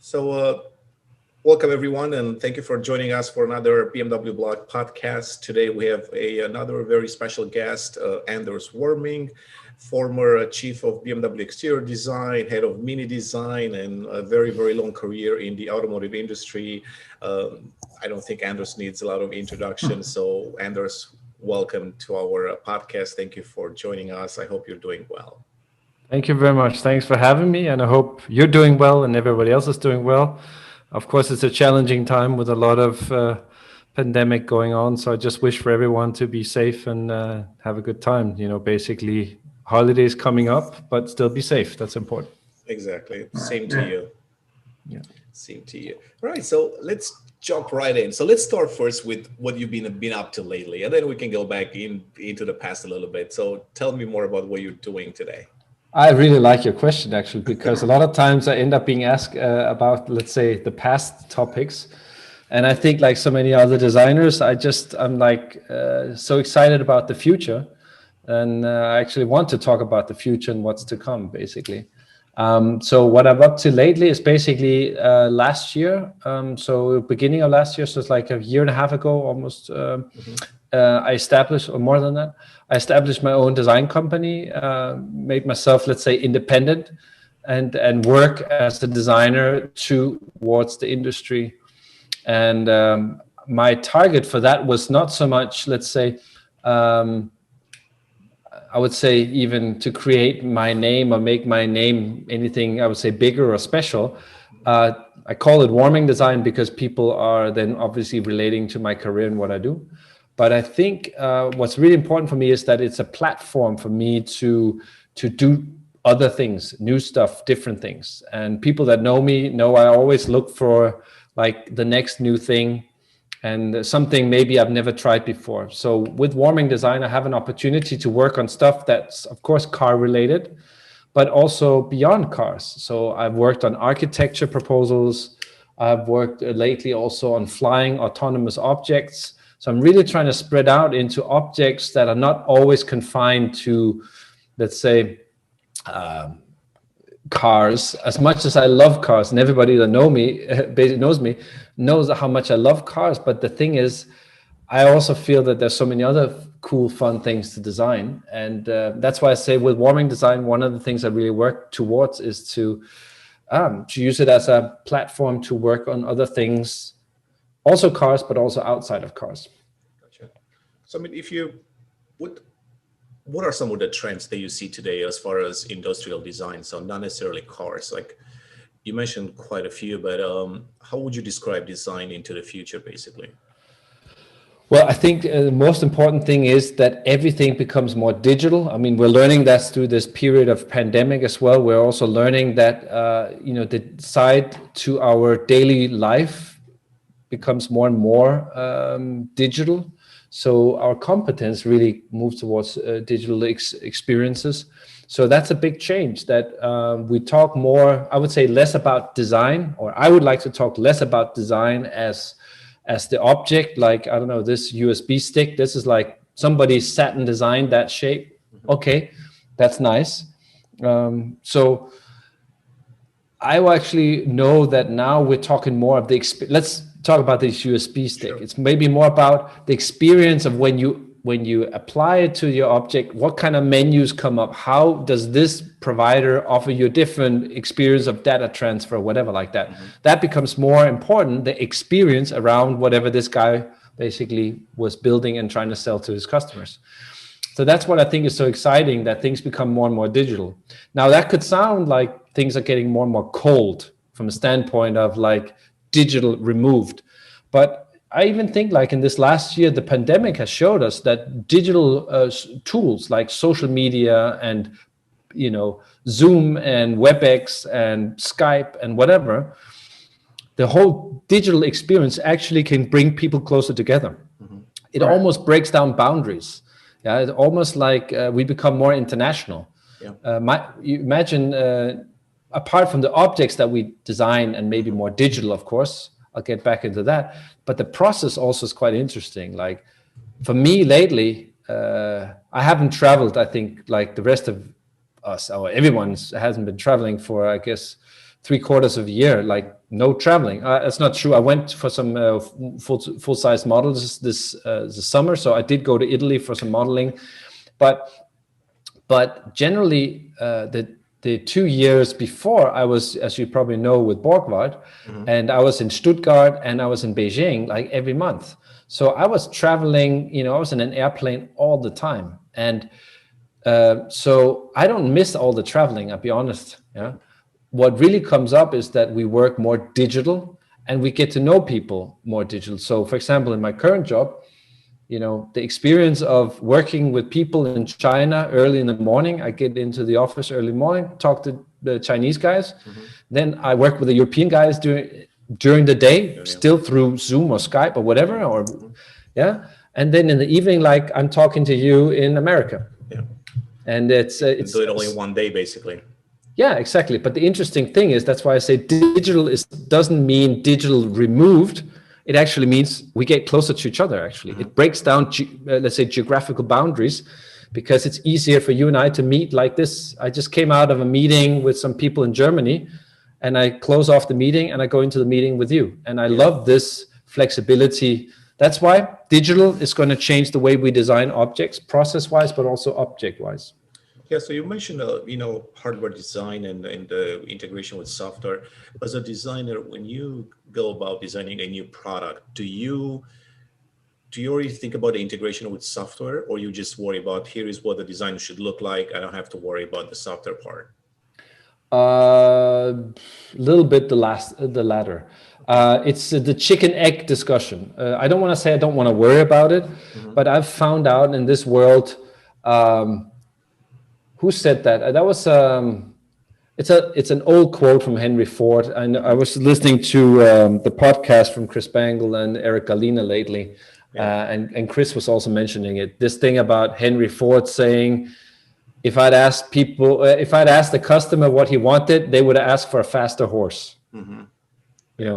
So, welcome everyone, and thank you for joining us for another BMW Blog Podcast. Today we have another very special guest, Anders Warming, former chief of BMW exterior design, head of Mini design, and a very, very long career in the automotive industry. I don't think Anders needs a lot of introduction. So, Anders, welcome to our podcast. Thank you for joining us. I hope you're doing well. Thank you very much. Thanks for having me. And I hope you're doing well and everybody else is doing well. Of course, it's a challenging time with a lot of pandemic going on. So I just wish for everyone to be safe and have a good time. You know, basically holidays coming up, but still be safe. That's important. Exactly. Same to you. Yeah. Same to you. All right. So let's jump right in. So let's start first with what you've been up to lately, and then we can go back into the past a little bit. So tell me more about what you're doing today. I really like your question, actually, because a lot of times I end up being asked about, let's say, the past topics. And I think like so many other designers, I'm like so excited about the future. And I actually want to talk about the future and what's to come, basically. So what I'm up to lately is basically last year. So beginning of last year, so it's like a year and a half ago, almost. I established, or more than that, I established my own design company, made myself, let's say, independent and work as a designer towards the industry. And my target for that was not so much, let's say, I would say even to create my name or make my name anything, I would say, bigger or special. I call it warming design because people are then obviously relating to my career and what I do. But I think what's really important for me is that it's a platform for me to do other things, new stuff, different things. And people that know me know I always look for like the next new thing and something maybe I've never tried before. So with warming design, I have an opportunity to work on stuff that's, of course, car related, but also beyond cars. So I've worked on architecture proposals. I've worked lately also on flying autonomous objects. So I'm really trying to spread out into objects that are not always confined to, let's say, cars. As much as I love cars, and everybody that knows me knows how much I love cars. But the thing is, I also feel that there's so many other cool, fun things to design. And that's why I say with warming design, one of the things I really work towards is to use it as a platform to work on other things. Also cars, but also outside of cars. Gotcha. So, I mean, what are some of the trends that you see today as far as industrial design? So not necessarily cars, like you mentioned quite a few, but how would you describe design into the future, basically? Well, I think the most important thing is that everything becomes more digital. I mean, we're learning that through this period of pandemic as well. We're also learning that, the side to our daily life becomes more and more digital. So our competence really moves towards digital experiences. So that's a big change that we talk more, I would say less about design, or I would like to talk less about design as the object, like, I don't know, this USB stick, this is like somebody sat and designed that shape. Okay, that's nice. So I actually know that now we're talking more of the experience. Let's talk about this USB stick. Sure. It's maybe more about the experience of when you apply it to your object, what kind of menus come up, how does this provider offer you a different experience of data transfer, whatever like that. That becomes more important, the experience around whatever this guy basically was building and trying to sell to his customers. So that's what I think is so exciting, that things become more and more digital. Now that could sound like things are getting more and more cold from a standpoint of like digital removed. But I even think like in this last year, the pandemic has showed us that digital tools like social media and, Zoom and WebEx and Skype and whatever, the whole digital experience actually can bring people closer together. It almost breaks down boundaries. Yeah, it's almost like we become more international. Yeah. You imagine, apart from the objects that we design and maybe more digital, of course, I'll get back into that. But the process also is quite interesting. Like for me lately, I haven't traveled, I think, like the rest of us, or everyone hasn't been traveling for, I guess, 3/4 of a year, like no traveling. That's not true. I went for some full-size models this summer, so I did go to Italy for some modeling, but generally the 2 years before, I was, as you probably know, with Borgward, and I was in Stuttgart and I was in Beijing like every month. So I was traveling, I was in an airplane all the time. And so I don't miss all the traveling, I'll be honest. Yeah. What really comes up is that we work more digital and we get to know people more digital. So for example, in my current job, the experience of working with people in China early in the morning, I get into the office early morning, talk to the Chinese guys. Then I work with the European guys during the day, still through Zoom or Skype or whatever, and then in the evening, like I'm talking to you in America. And it's do it only one day, basically. Yeah, exactly. But the interesting thing is, that's why I say digital doesn't mean digital removed. It actually means we get closer to each other, actually. It breaks down, let's say, geographical boundaries, because it's easier for you and I to meet like this. I just came out of a meeting with some people in Germany, and I close off the meeting and I go into the meeting with you. And I love this flexibility. That's why digital is going to change the way we design objects, process-wise, but also object-wise. Yeah, so you mentioned, hardware design and the integration with software. As a designer, when you go about designing a new product, do you already think about the integration with software, or you just worry about here is what the design should look like? I don't have to worry about the software part. A little bit the latter. It's the chicken egg discussion. I don't want to say I don't want to worry about it, but I've found out in this world. Who said that? That was it's an old quote from Henry Ford. And I was listening to the podcast from Chris Bangle and Eric Galina lately, and Chris was also mentioning it. This thing about Henry Ford saying, if I'd asked the customer what he wanted, they would have asked for a faster horse. He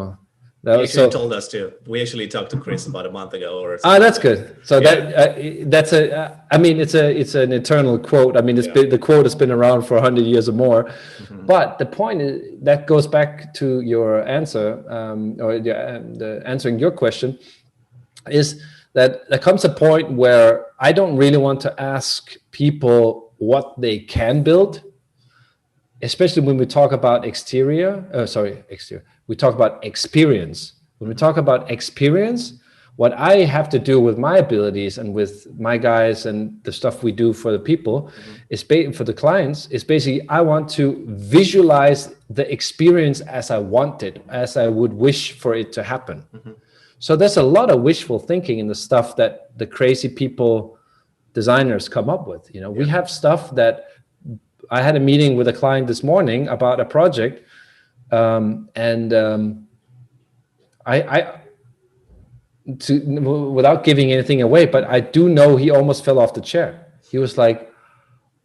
actually told us to. We actually talked to Chris about a month ago, or something. That's good. So that's it's an eternal quote. I mean, the quote has been around for 100 years or more. But the point is, that goes back to your answer, or the answering your question, is that there comes a point where I don't really want to ask people what they can build, especially when we talk about exterior. We talk about experience. When we talk about experience, what I have to do with my abilities and with my guys and the stuff we do for the people for the clients is basically, I want to visualize the experience as I want it, as I would wish for it to happen. So there's a lot of wishful thinking in the stuff that the crazy people, designers, come up with. We have stuff that I had a meeting with a client this morning about a project. Without giving anything away, but I do know he almost fell off the chair. He was like,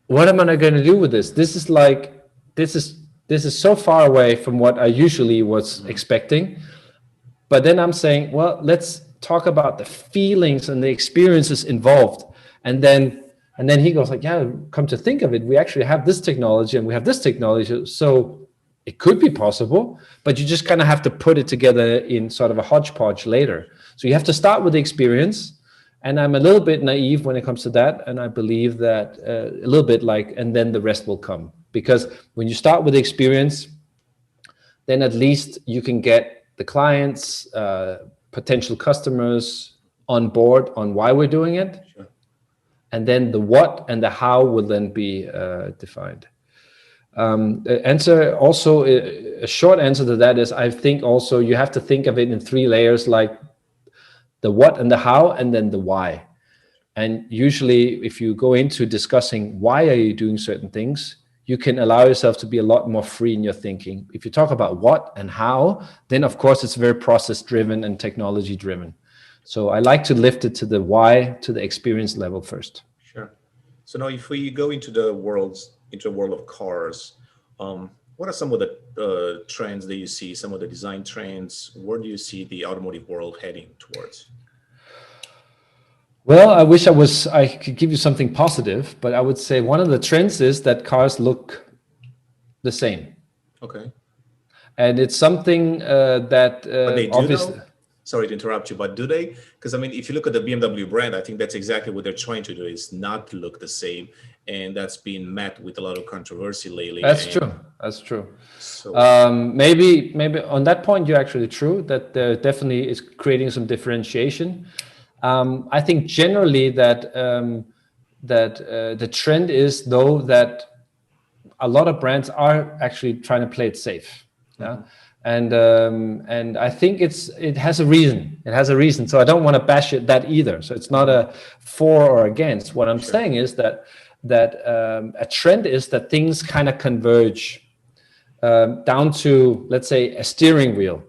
what am I going to do with this? This is so far away from what I usually was expecting. But then I'm saying, well, let's talk about the feelings and the experiences involved. And then he goes like, yeah, come to think of it, we actually have this technology and we have this technology. So it could be possible, but you just kind of have to put it together in sort of a hodgepodge later. So you have to start with the experience. And I'm a little bit naive when it comes to that. And I believe that a little bit and then the rest will come. Because when you start with the experience, then at least you can get the clients, potential customers on board on why we're doing it. Sure. And then the what and the how will then be defined. Answer also, a short answer to that is, I think also you have to think of it in 3 layers, like the what and the how, and then the why. And usually if you go into discussing why are you doing certain things, you can allow yourself to be a lot more free in your thinking. If you talk about what and how, then of course it's very process driven and technology driven. So I like to lift it to the why, to the experience level first. Sure. So now if we go into the world of cars, what are some of the trends that you see, some of the design trends? Where do you see the automotive world heading towards? Well, I wish I could give you something positive, but I would say one of the trends is that cars look the same. Okay. and it's something that But they do obviously. know? Sorry to interrupt you, but do they? Because I mean, if you look at the BMW brand, I think that's exactly what they're trying to do, is not to look the same, and that's been met with a lot of controversy lately. That's true. That's true. So Maybe on that point, you're actually true that there definitely is creating some differentiation. I think generally that the trend is, though, that a lot of brands are actually trying to play it safe. Yeah. And I think it has a reason. It has a reason. So I don't want to bash that either. So it's not a for or against. What I'm saying is that a trend is that things kind of converge down to, let's say, a steering wheel,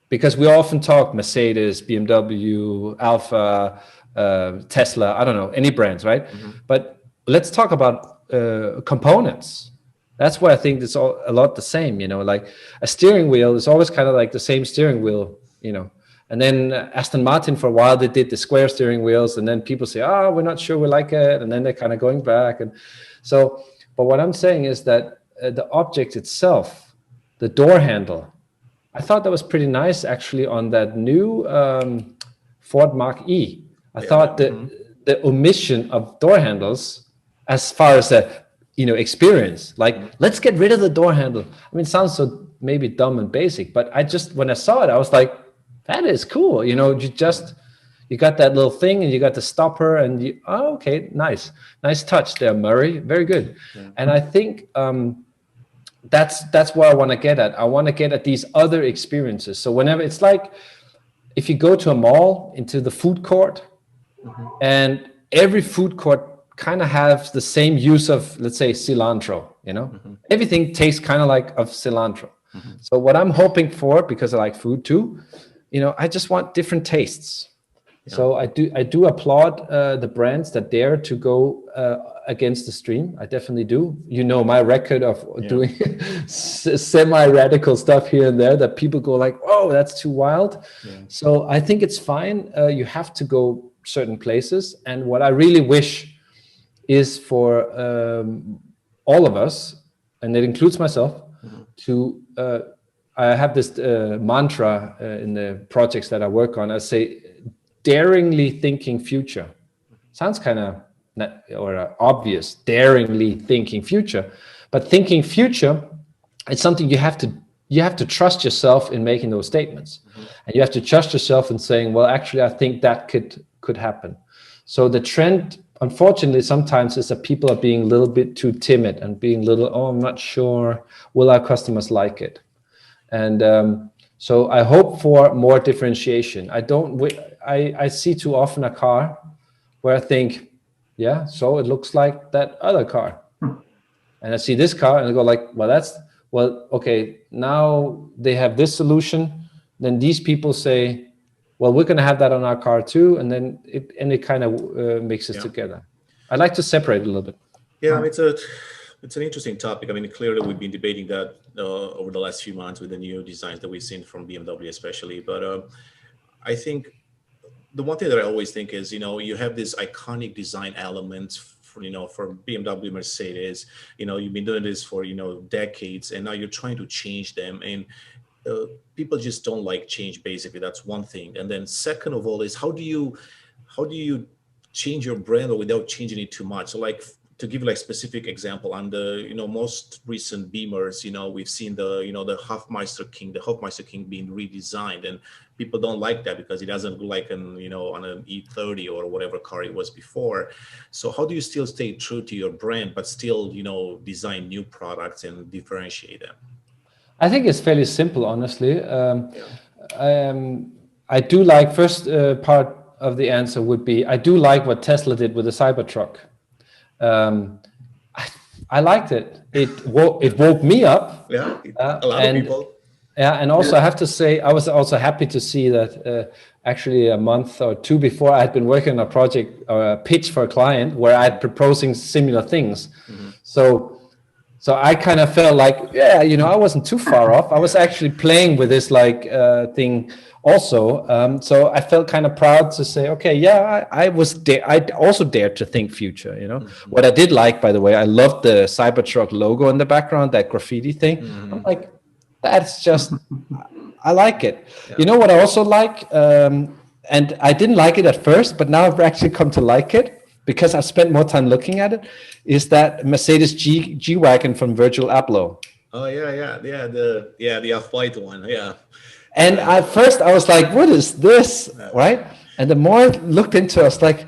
because we often talk Mercedes, BMW, Alpha, Tesla, I don't know, any brands, right? But let's talk about components. That's why I think it's all a lot the same, like a steering wheel is always kind of like the same steering wheel, and then Aston Martin, for a while, they did the square steering wheels, and then people say, oh, we're not sure we like it, and then they're kind of going back. And so, but what I'm saying is that the object itself, the door handle, I thought that was pretty nice actually on that new Ford Mach-E. I thought the omission of door handles, as far as the experience, like let's get rid of the door handle. I mean, it sounds so maybe dumb and basic, but when I saw it, I was like, that is cool. You got that little thing, and you got the stopper, and okay, nice touch there, Murray, very good. And I think that's where I want to get at. I want to get at these other experiences. So whenever it's like, if you go to a mall, into the food court, and every food court kind of has the same use of, let's say, cilantro, everything tastes kind of like of cilantro. So what I'm hoping for, because I like food too, I just want different tastes. So I do applaud the brands that dare to go against the stream. I definitely do. My record of doing semi-radical stuff here and there that people go like, "Oh, that's too wild." So I think it's fine. You have to go certain places, and what I really wish is for all of us, and it includes myself, to I have this mantra in the projects that I work on. I say, daringly thinking future. Sounds kind of obvious, daringly thinking future, but thinking future, it's something you have to trust yourself in making those statements, and you have to trust yourself in saying, well, actually, I think that could happen. So the trend, unfortunately, sometimes is that people are being a little bit too timid and being I'm not sure, will our customers like it? And so I hope for more differentiation. I see too often a car where I think, so it looks like that other car. And I see this car and I go like, okay, now they have this solution. Then these people say, well, we're going to have that on our car too. And then it kind of mixes together. I like to separate it a little bit. Yeah, it's an interesting topic. I mean, clearly we've been debating that over the last few months with the new designs that we've seen from BMW especially. But I think the one thing that I always think is, you have this iconic design elements for BMW, Mercedes, you've been doing this for, decades, and now you're trying to change them. And people just don't like change, basically. That's one thing. And then second of all is, how do you change your brand without changing it too much? So like, to give like specific example, on the most recent Beamers, we've seen the Hofmeister King being redesigned, and people don't like that because it doesn't look like on an E30 or whatever car it was before. So how do you still stay true to your brand but still design new products and differentiate them? I think it's fairly simple, honestly. I do like, first part of the answer would be, I do like what Tesla did with the Cybertruck. I liked it. It woke me up. Yeah, a lot of people. Yeah, and also I have to say, I was also happy to see that actually a month or two before, I had been working on a project or a pitch for a client where I had proposing similar things. So I kind of felt like, I wasn't too far off. I was actually playing with this thing also. So I felt kind of proud to say, okay, I also dared to think future, What I did like, by the way, I loved the Cybertruck logo in the background, that graffiti thing. I'm like, That's just, I like it. Yeah. You know what I also like? And I didn't like it at first, but now I've actually come to like it because I've spent more time looking at it, is that Mercedes G-Wagon from Virgil Abloh. Oh yeah. The off-white one. Yeah. And at first I was like, what is this? Right? And the more I looked into it, I was like,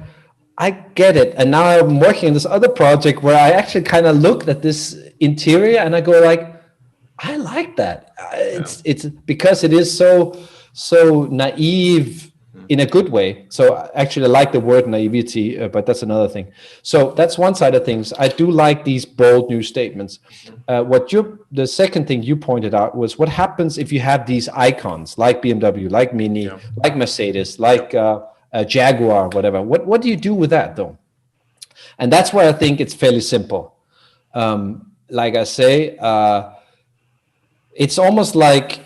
I get it. And now I'm working on this other project where I actually kind of looked at this interior and I go like, I like that. It's because it is so naive in a good way. So actually I like the word naivety, but that's another thing. So that's one side of things. I do like these bold new statements. The second thing you pointed out was what happens if you have these icons like BMW, like Mini, like Mercedes, like Jaguar, whatever. What do you do with that though? And that's where I think it's fairly simple. Like I say, it's almost like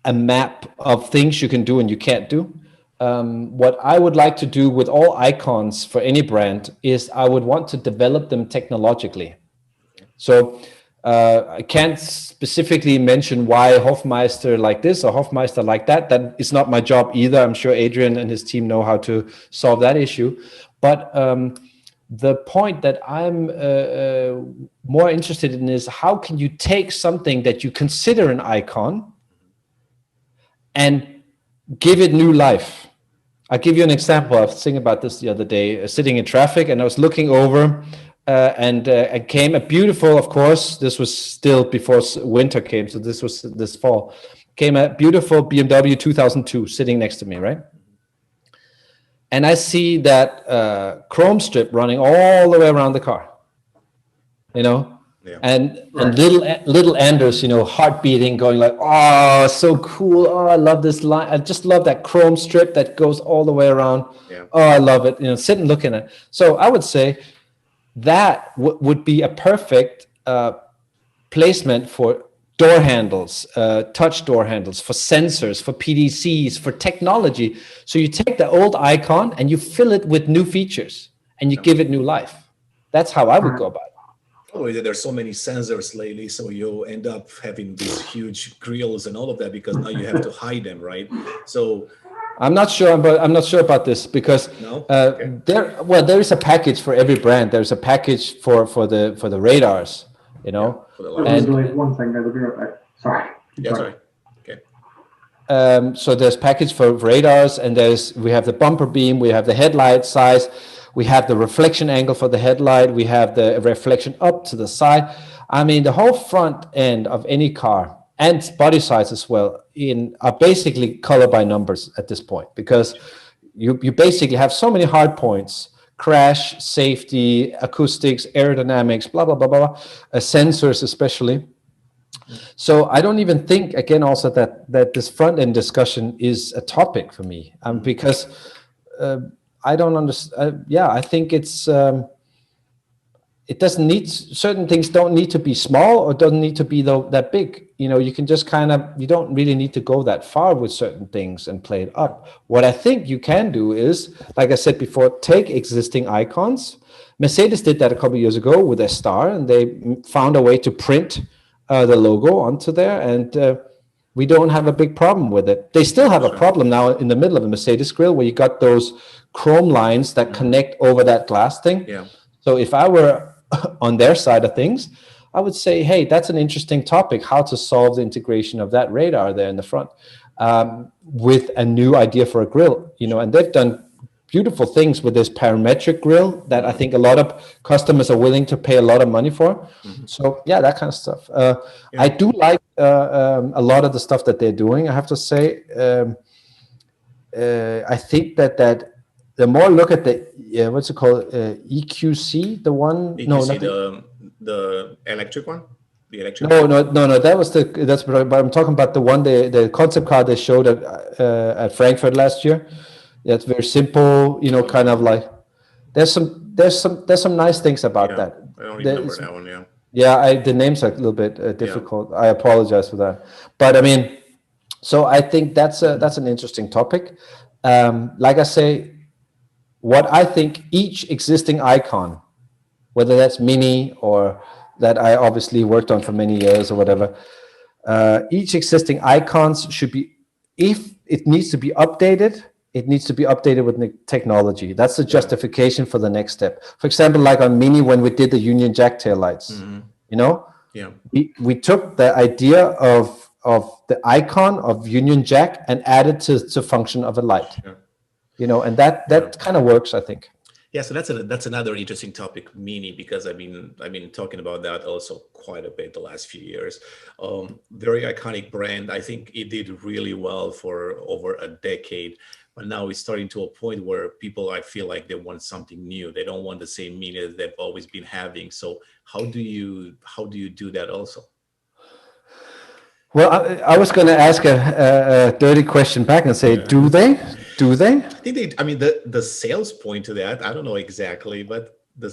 a map of things you can do and you can't do. What I would like to do with all icons for any brand is I would want to develop them technologically. So I can't specifically mention why Hofmeister like this or Hofmeister like that. That is not my job either. I'm sure Adrian and his team know how to solve that issue. But the point that I'm more interested in is how can you take something that you consider an icon and give it new life. I'll give you an example. I was thinking about this the other day, sitting in traffic, and I was looking over and it came a beautiful, of course, this was still before winter came, so this was this fall, came a beautiful BMW 2002 sitting next to me, right? And I see that chrome strip running all the way around the car, you know? Yeah. And little Anders, you know, heart beating, going like, oh, so cool. Oh, I love this line. I just love that chrome strip that goes all the way around. Yeah. Oh, I love it. You know, sitting looking at it. So I would say that would be a perfect placement for door handles, touch door handles, for sensors, for PDCs, for technology. So you take the old icon and you fill it with new features and you give it new life. That's how I would go about it. Oh, there's so many sensors lately, so you'll end up having these huge grills and all of that because now you have to hide them, right? So I'm not sure about this because okay. there is a package for every brand. There's a package for the radars, you know. Yeah, and one thing, I'll be right back. Sorry. Yeah, sorry. Okay. So there's package for radars, and we have the bumper beam, we have the headlight size. We have the reflection angle for the headlight. We have the reflection up to the side. I mean, the whole front end of any car and body size as well are basically color by numbers at this point, because you basically have so many hard points: crash, safety, acoustics, aerodynamics, blah, blah, blah, blah, sensors especially. So I don't even think, again, also that this front end discussion is a topic for me, because I don't understand. I think it's it doesn't need, certain things don't need to be small or doesn't need to be that big. You know, you can just you don't really need to go that far with certain things and play it up. What I think you can do is, like I said before, take existing icons. Mercedes did that a couple of years ago with their star, and they found a way to print the logo onto there, and we don't have a big problem with it. They still have a problem now in the middle of a Mercedes grille where you got those chrome lines that connect over that glass thing. Yeah. So if I were on their side of things, I would say, hey, that's an interesting topic, how to solve the integration of that radar there in the front, with a new idea for a grille, you know. And they've done beautiful things with this parametric grille that I think a lot of customers are willing to pay a lot of money for. Mm-hmm. So yeah, that kind of stuff. I do like a lot of the stuff that they're doing, I have to say. I think that the more look at the what's it called, EQC, the one EQC, the electric one, the electric. No, that's but I'm talking about the one, the concept car they showed at Frankfurt last year. That's very simple, you know, kind of like there's some nice things about that. I don't remember that one. The names are a little bit difficult. I apologize for that, but I mean, so I think that's an interesting topic. Like I say, what I think each existing icon, whether that's Mini or that I obviously worked on for many years or whatever, Each existing icons should be, if it needs to be updated, it needs to be updated with technology. That's the justification for the next step. For example, like on Mini, when we did the Union Jack taillights, you know, we took the idea of the icon of Union Jack and added to function of a light, you know, and that kind of works, I think. Yeah, so that's another interesting topic, Mini, because I've been talking about that also quite a bit the last few years. Very iconic brand. I think it did really well for over a decade, but now it's starting to a point where people, I feel like they want something new. They don't want the same Mini that they've always been having. So how do you do that also? Well, I was going to ask a dirty question back and say, do they? Do they? I think they. I mean, the sales point to that. I don't know exactly, but the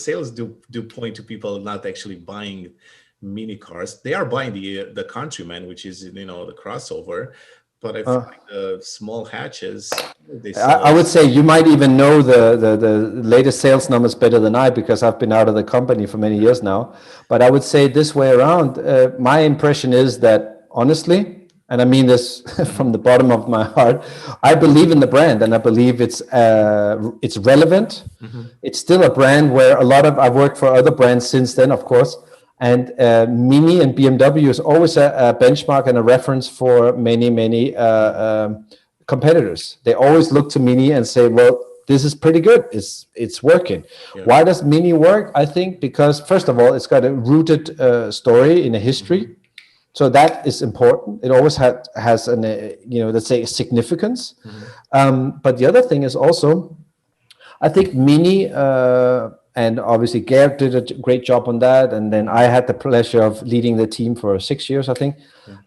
sales do point to people not actually buying Mini cars. They are buying the Countryman, which is, you know, the crossover. But I feel like the small hatches. I would say you might even know the latest sales numbers better than I, because I've been out of the company for many years now. But I would say this way around, my impression is that, honestly, and I mean this from the bottom of my heart, I believe in the brand, and I believe it's relevant. It's still a brand where I've worked for other brands since then, of course. And Mini and BMW is always a benchmark and a reference for many competitors. They always look to Mini and say, well, this is pretty good. It's working. Yeah. Why does Mini work? I think because, first of all, it's got a rooted story in a history. So that is important. It always has an, let's say, a significance. But the other thing is also, I think Mini, and obviously Gerd did a great job on that. And then I had the pleasure of leading the team for 6 years, I think.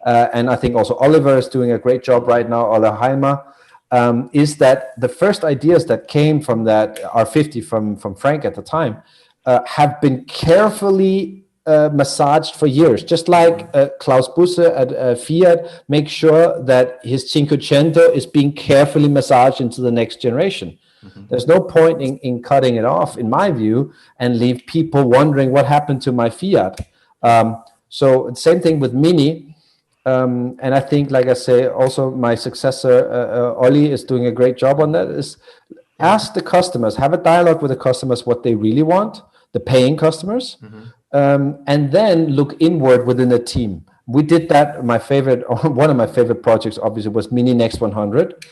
And I think also Oliver is doing a great job right now, Ola Heimer, is that the first ideas that came from that R50 from Frank at the time have been carefully massaged for years. Just like Klaus Busse at Fiat makes sure that his Cinquecento is being carefully massaged into the next generation. There's no point in cutting it off, in my view, and leave people wondering what happened to my Fiat. So same thing with Mini. And I think, like I say, also my successor, Ollie, is doing a great job on that, is ask the customers, have a dialogue with the customers, what they really want, the paying customers, and then look inward within the team. We did that. One of my favorite projects, obviously, was Mini Next 100,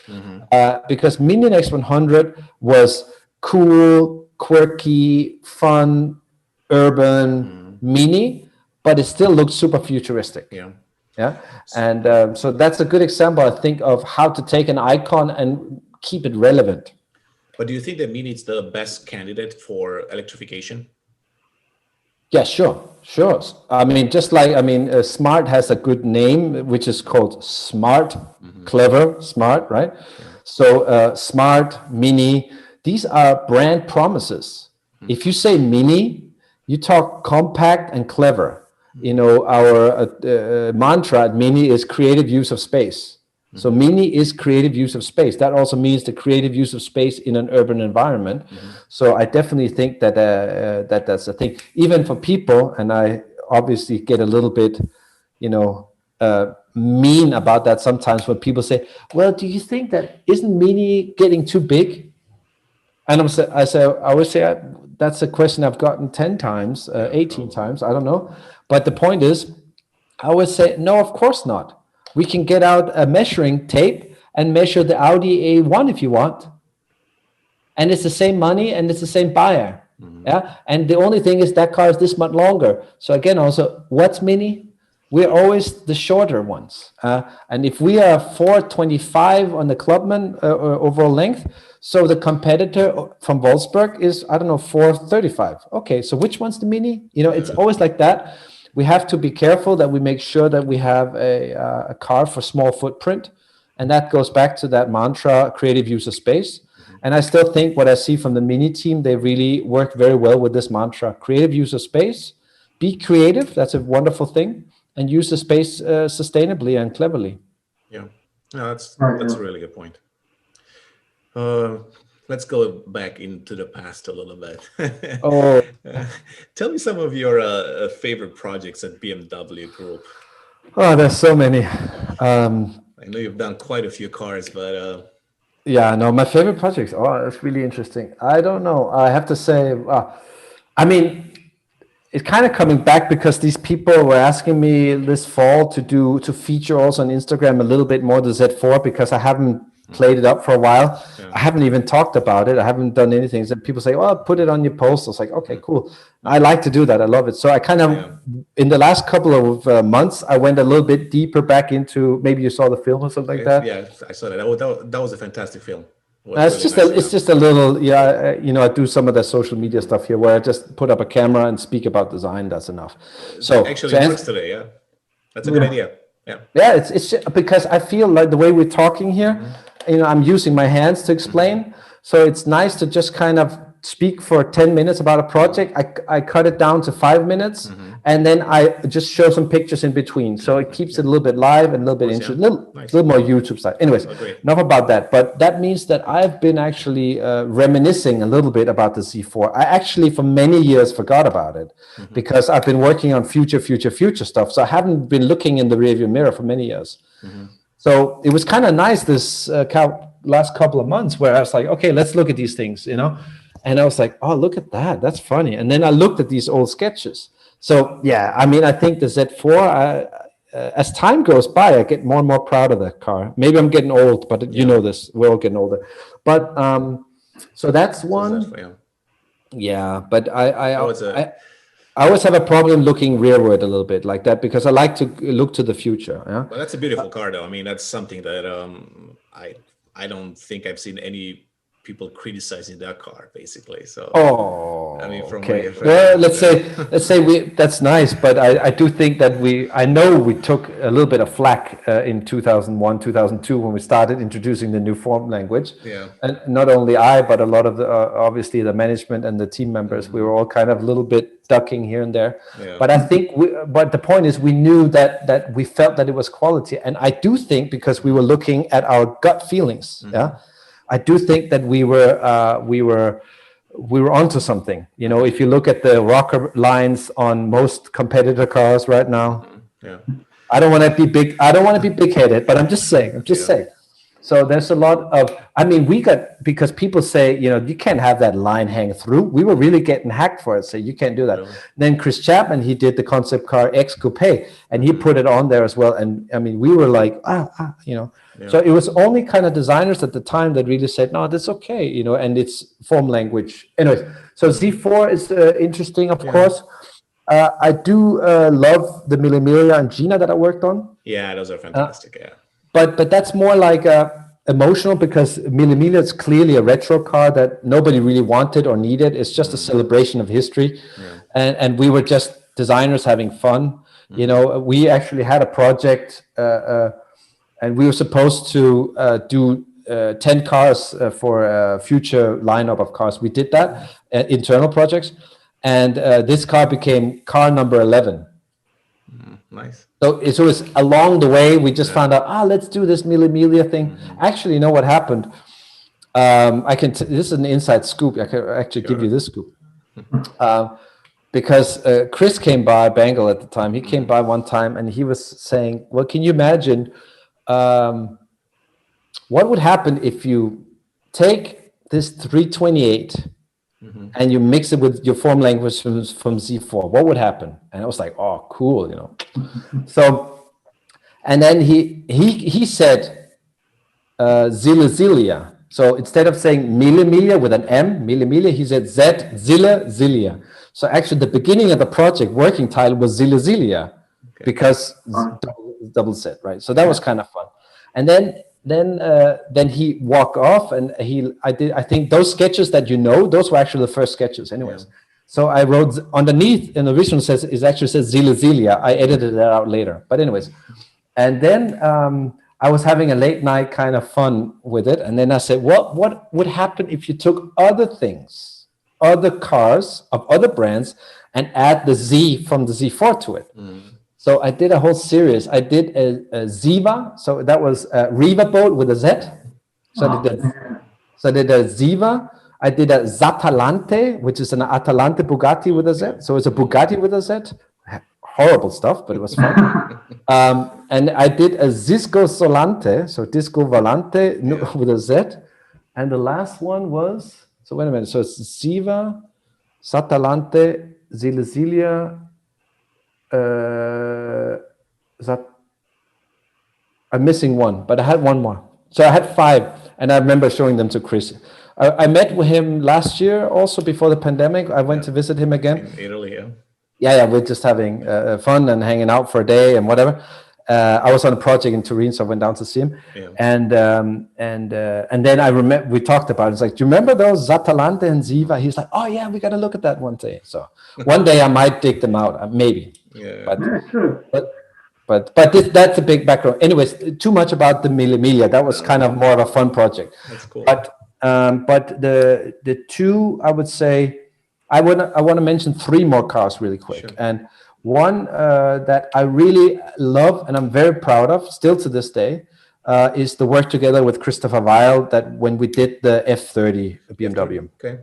because Mini Next 100 was cool, quirky, fun, urban, Mini, but it still looked super futuristic. Yeah. And so that's a good example, I think, of how to take an icon and keep it relevant. But do you think that Mini is the best candidate for electrification? Yeah, sure. I mean, Smart has a good name, which is called Smart, clever, smart, right? So Smart, Mini, these are brand promises. If you say Mini, you talk compact and clever. You know, our mantra at Mini is creative use of space. So Mini is creative use of space. That also means the creative use of space in an urban environment. So I definitely think that that's a thing. Even for people, and I obviously get a little bit, mean about that sometimes when people say, well, do you think that isn't Mini getting too big? And I always say that's a question I've gotten 10 times, 18 times, I don't know. But the point is, I always say, no, of course not. We can get out a measuring tape and measure the Audi A1 if you want. And it's the same money and it's the same buyer. Yeah. And the only thing is that car is this much longer. So again, also, what's Mini? We're always the shorter ones. And if we are 425 on the Clubman overall length, so the competitor from Wolfsburg is, 435. Okay, so which one's the Mini? It's always like that. We have to be careful that we make sure that we have a car for small footprint. And that goes back to that mantra, creative use of space. And I still think what I see from the Mini team, they really work very well with this mantra, creative use of space. Be creative, that's a wonderful thing. And use the space sustainably and cleverly. Yeah, no, that's a really good point. let's go back into the past a little bit. Oh, Tell me some of your favorite projects at BMW Group. oh, there's so many. I know you've done quite a few cars, but Yeah, no, my favorite projects. Oh, that's really interesting. I don't know. I have to say, I mean, it's kind of coming back because these people were asking me this fall to feature also on Instagram a little bit more the Z4 because I haven't played it up for a while. Yeah. I haven't even talked about it. I haven't done anything. So people say, "Oh, put it on your post." I was like, "Okay, cool." I like to do that. I love it. So I kind of, in the last couple of months, I went a little bit deeper back into. Maybe you saw the film or something like that. Yeah, I saw that. That was a fantastic film. It's just a little, I do some of the social media stuff here where I just put up a camera and speak about design. That's enough. So actually, it works today. Yeah, that's a good idea. Yeah, it's just because I feel like the way we're talking here, I'm using my hands to explain. So it's nice to just kind of speak for 10 minutes about a project. I cut it down to 5 minutes, and then I just show some pictures in between. So it keeps it a little bit live and a little bit interesting, a little more YouTube style. Anyways, enough about that. But that means that I've been actually reminiscing a little bit about the Z4. I actually, for many years, forgot about it because I've been working on future stuff. So I haven't been looking in the rearview mirror for many years. So it was kind of nice this last couple of months where I was like, okay, let's look at these things, And I was like, oh, look at that. That's funny. And then I looked at these old sketches. So, yeah, I mean, I think the Z4, as time goes by, I get more and more proud of that car. Maybe I'm getting old, but you know this. We're all getting older. But so that's one. Yeah, but I always have a problem looking rearward a little bit like that because I like to look to the future. Yeah? Well, that's a beautiful car, though. I mean, that's something that I don't think I've seen any people criticizing that car, basically. So I mean, from okay. Well, let's say that's nice, but I do think that I know we took a little bit of flack in 2001, 2002 when we started introducing the new form language. Yeah. And not only I, but a lot of the obviously the management and the team members, we were all kind of a little bit ducking here and there. Yeah. But I think, but the point is, we knew that we felt that it was quality, and I do think because we were looking at our gut feelings. Yeah. I do think that we were onto something. If you look at the rocker lines on most competitor cars right now, I don't want to be big. I don't want to be big-headed, but I'm just saying. So there's a lot of. I mean, because people say you can't have that line hang through. We were really getting hacked for it. So you can't do that. Really? Then Chris Chapman, he did the concept car X Coupe, and he put it on there as well. And I mean, we were like, Yeah. So it was only kind of designers at the time that really said, no, that's okay, and it's form language. Anyways, so Z4 is interesting, of course. I do love the Mille Miglia and Gina that I worked on. Yeah, those are fantastic, But that's more like emotional because Mille Miglia is clearly a retro car that nobody really wanted or needed. It's just a celebration of history. And we were just designers having fun. We actually had a project and we were supposed to do 10 cars for a future lineup of cars. We did that, internal projects. And this car became car number 11. Nice. So it was along the way, we just found out, let's do this Mille Miglia thing. Actually, you know what happened? This is an inside scoop. I can actually give you this scoop. Because Chris came by, Bangle at the time, he came by one time and he was saying, well, can you imagine what would happen if you take this 328 and you mix it with your form language from Z4? What would happen? And I was like, oh, cool, So, and then he said Zille Zillia. So instead of saying Mille Miglia with an M, Mille Miglia, he said Zille Zillia. So actually the beginning of the project working title was Zille Zillia because double Z, right? So that was kind of fun. And then he walked off, and I think those sketches that those were actually the first sketches, anyways. Yeah. So I wrote underneath in the original it actually says Zille Zillia. I edited that out later, but anyways. And then I was having a late night kind of fun with it, and then I said, what would happen if you took other things, other cars of other brands, and add the Z from the Z4 to it? So I did a whole series. I did a Ziva, so that was a Riva boat with a Z. So I did a Ziva. I did a Zatalante, which is an Atalante Bugatti with a Z. So it's a Bugatti with a Z. Horrible stuff, but it was fun. And I did a Zisco Solante, so Disco Volante with a Z. And the last one was, so wait a minute, so it's Ziva, Zatalante, Zilesilia, I'm missing one, but I had one more. So I had 5, and I remember showing them to Chris. I met with him last year, also before the pandemic. I went to visit him again. In Italy, Yeah, we're just having fun and hanging out for a day and whatever. I was on a project in Turin, so I went down to see him. Yeah. And then I remember we talked about it. It's like, do you remember those Zatalante and Ziva? He's like, oh yeah, we got to look at that one day. So one day I might dig them out, maybe. Yeah. But that's a big background. Anyways, too much about the Mille Miglia. That was kind of more of a fun project. That's cool. But the two, I would say, I want to mention 3 more cars really quick. Sure. And one that I really love and I'm very proud of still to this day is the work together with Christopher Weil that when we did the F30 BMW. Okay.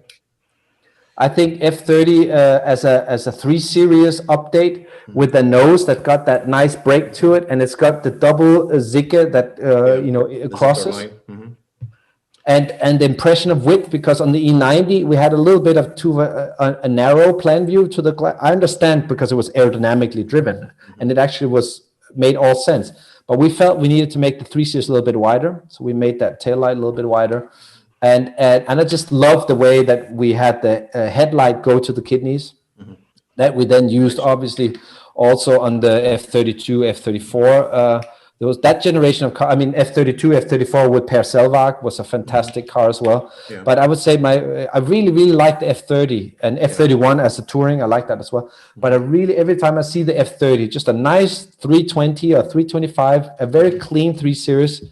I think F30 as a 3 Series update with the nose that got that nice break to it, and it's got the double Zicke that it crosses. And the impression of width, because on the E90 we had a little bit of a narrow plan view to the glass. I understand because it was aerodynamically driven, and it actually made all sense. But we felt we needed to make the 3 Series a little bit wider, so we made that taillight a little bit wider. And I just love the way that we had the headlight go to the kidneys. That we then used obviously also on the F32, F34. There was that generation of car. I mean, F32, F34 with Per Selvag was a fantastic car as well. Yeah. But I would say I really, really like the F30 and F31 as a touring. I like that as well. But I really, every time I see the F30, just a nice 320 or 325, a very clean 3 Series.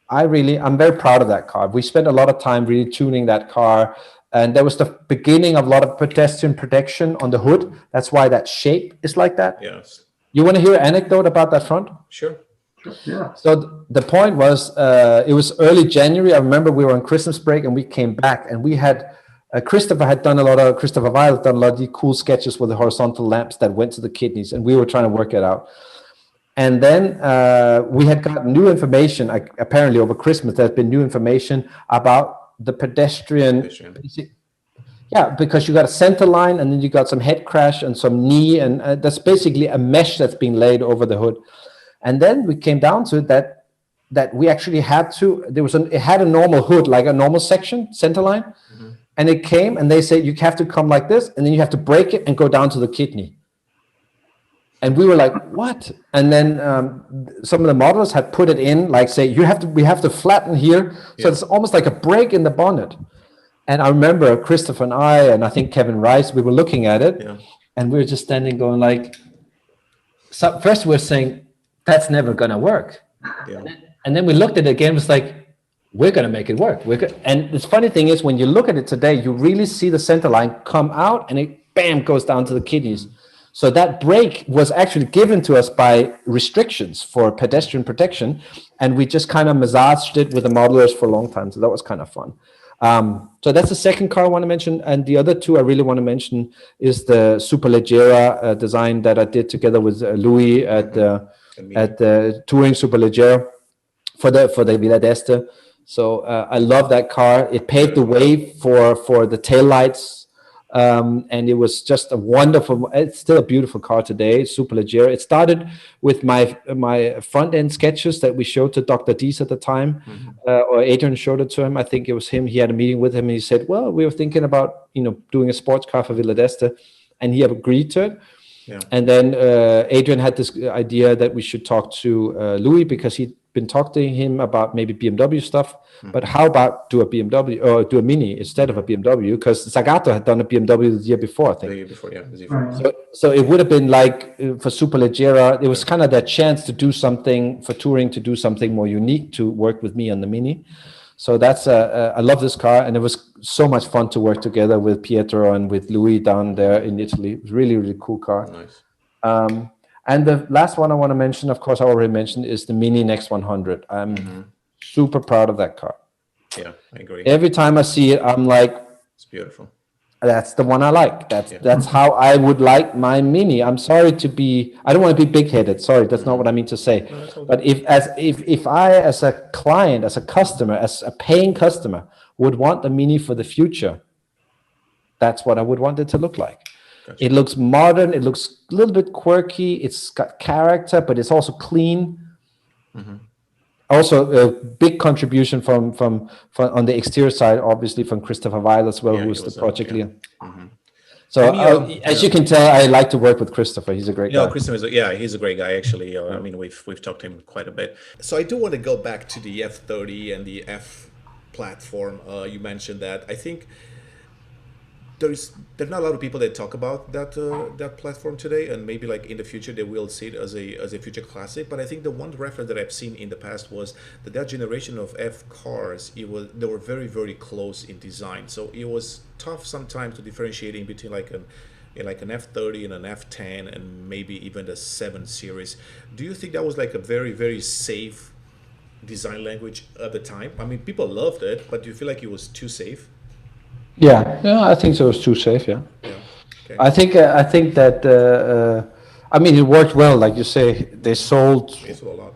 I'm very proud of that car. We spent a lot of time really tuning that car. And there was the beginning of a lot of pedestrian protection on the hood. That's why that shape is like that. Yes. You want to hear an anecdote about that front? Sure. Yeah. So the point was, it was early January. I remember we were on Christmas break and we came back and we had, Christopher Weil had done a lot of the cool sketches with the horizontal lamps that went to the kidneys, and we were trying to work it out. And then we had got new information, apparently over Christmas, there's been new information about the pedestrian. Yeah, because you got a center line and then you got some head crash and some knee, and that's basically a mesh that's being laid over the hood. And then we came down to it that we actually had to, it had a normal hood, like a normal section, center line. Mm-hmm. And it came and they said, you have to come like this, and then you have to break it and go down to the kidney. And we were like, what? And then some of the models had put it in, like say, we have to flatten here. So it's almost like a break in the bonnet. And I remember Christopher and I think Kevin Rice, we were looking at it and we were just standing going like, so first we're saying, that's never going to work. Yeah. And then we looked at it again, it was like, we're going to make it work. And the funny thing is, when you look at it today, you really see the center line come out and it, bam, goes down to the kidneys. So that break was actually given to us by restrictions for pedestrian protection. And we just kind of massaged it with the modelers for a long time. So that was kind of fun. So that's the second car I want to mention. And the other two I really want to mention is the Superleggera design that I did together with Louis at the Touring Superleggera for the Villa d'Este. So I love that car. It paved the way for the taillights. And it was just a wonderful, it's still a beautiful car today, Superleggera. It started with my front end sketches that we showed to Dr. Dees at the time, or Adrian showed it to him. I think it was him. He had a meeting with him and he said, well, we were thinking about, doing a sports car for Villa d'Este, and he agreed to it. Yeah. And then Adrian had this idea that we should talk to Louis, because he'd been talking to him about maybe BMW stuff, but how about do a BMW or do a Mini instead of a BMW? Because Zagato had done a BMW the year before, I think. The year before, yeah. The year before. So it would have been like for Superleggera, it was kind of that chance to do something for touring, to do something more unique, to work with me on the Mini. So that's I love this car, and it was so much fun to work together with Pietro and with Louis down there in Italy. It was really, really cool car. Nice. And the last one I want to mention, of course, I already mentioned, is the Mini Next 100. I'm super proud of that car. Yeah, I agree. Every time I see it, I'm like, It's beautiful. that's the one I like. That's how I would like my Mini. I'm sorry to be, I don't want to be big-headed. Sorry, that's not what I mean to say. No, it's all But if I, as a client, as a customer, as a paying customer, would want the Mini for the future, that's what I would want it to look like. Gotcha. It looks modern. It looks a little bit quirky. It's got character, but it's also clean. Also, a big contribution from on the exterior side, obviously from Christopher Weil as well, Yeah, who's he the was, project yeah. leader. So as you can tell, I like to work with Christopher. He's a great guy. No, Christopher he's a great guy actually. I mean, we've talked to him quite a bit. So I do want to go back to the F30 and the F platform. You mentioned that. I think there's not a lot of people that talk about that platform today, and maybe like in the future they will see it as a future classic. But I think the one reference that I've seen in the past was that generation of F cars, they were very, very close in design. So it was tough sometimes to differentiate in between like an F30 and an F10 and maybe even the 7 Series. Do you think that was like a very, very safe design language at the time? I mean, people loved it, but do you feel like it was too safe? Yeah, I think so. It's too safe. Yeah. Okay. I think that I mean, it worked well, like you say. They sold a lot,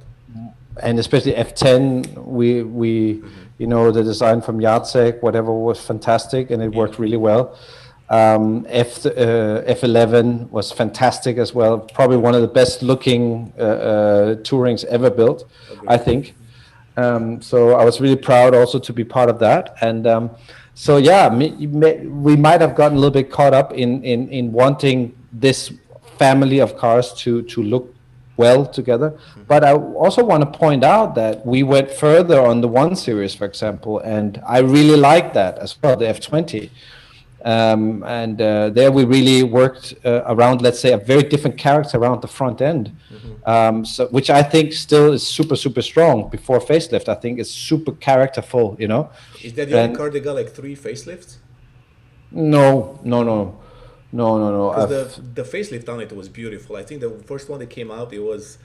and especially F10. We you know, the design from Jacek, whatever, was fantastic, and it worked really well. F11 was fantastic as well. Probably one of the best looking Tourings ever built, I think. So I was really proud also to be part of that. And so yeah, we might have gotten a little bit caught up in wanting this family of cars to look well together. But I also want to point out that we went further on the 1 Series, for example, and I really like that as well, the F20. And there we really worked around, let's say, a very different character around the front end, so which I think still is super, super strong. Before facelift, I think it's super characterful, you know. Is that the only car that got like 3 facelifts? No. Because the facelift on it was beautiful. I think the first one that came out, it was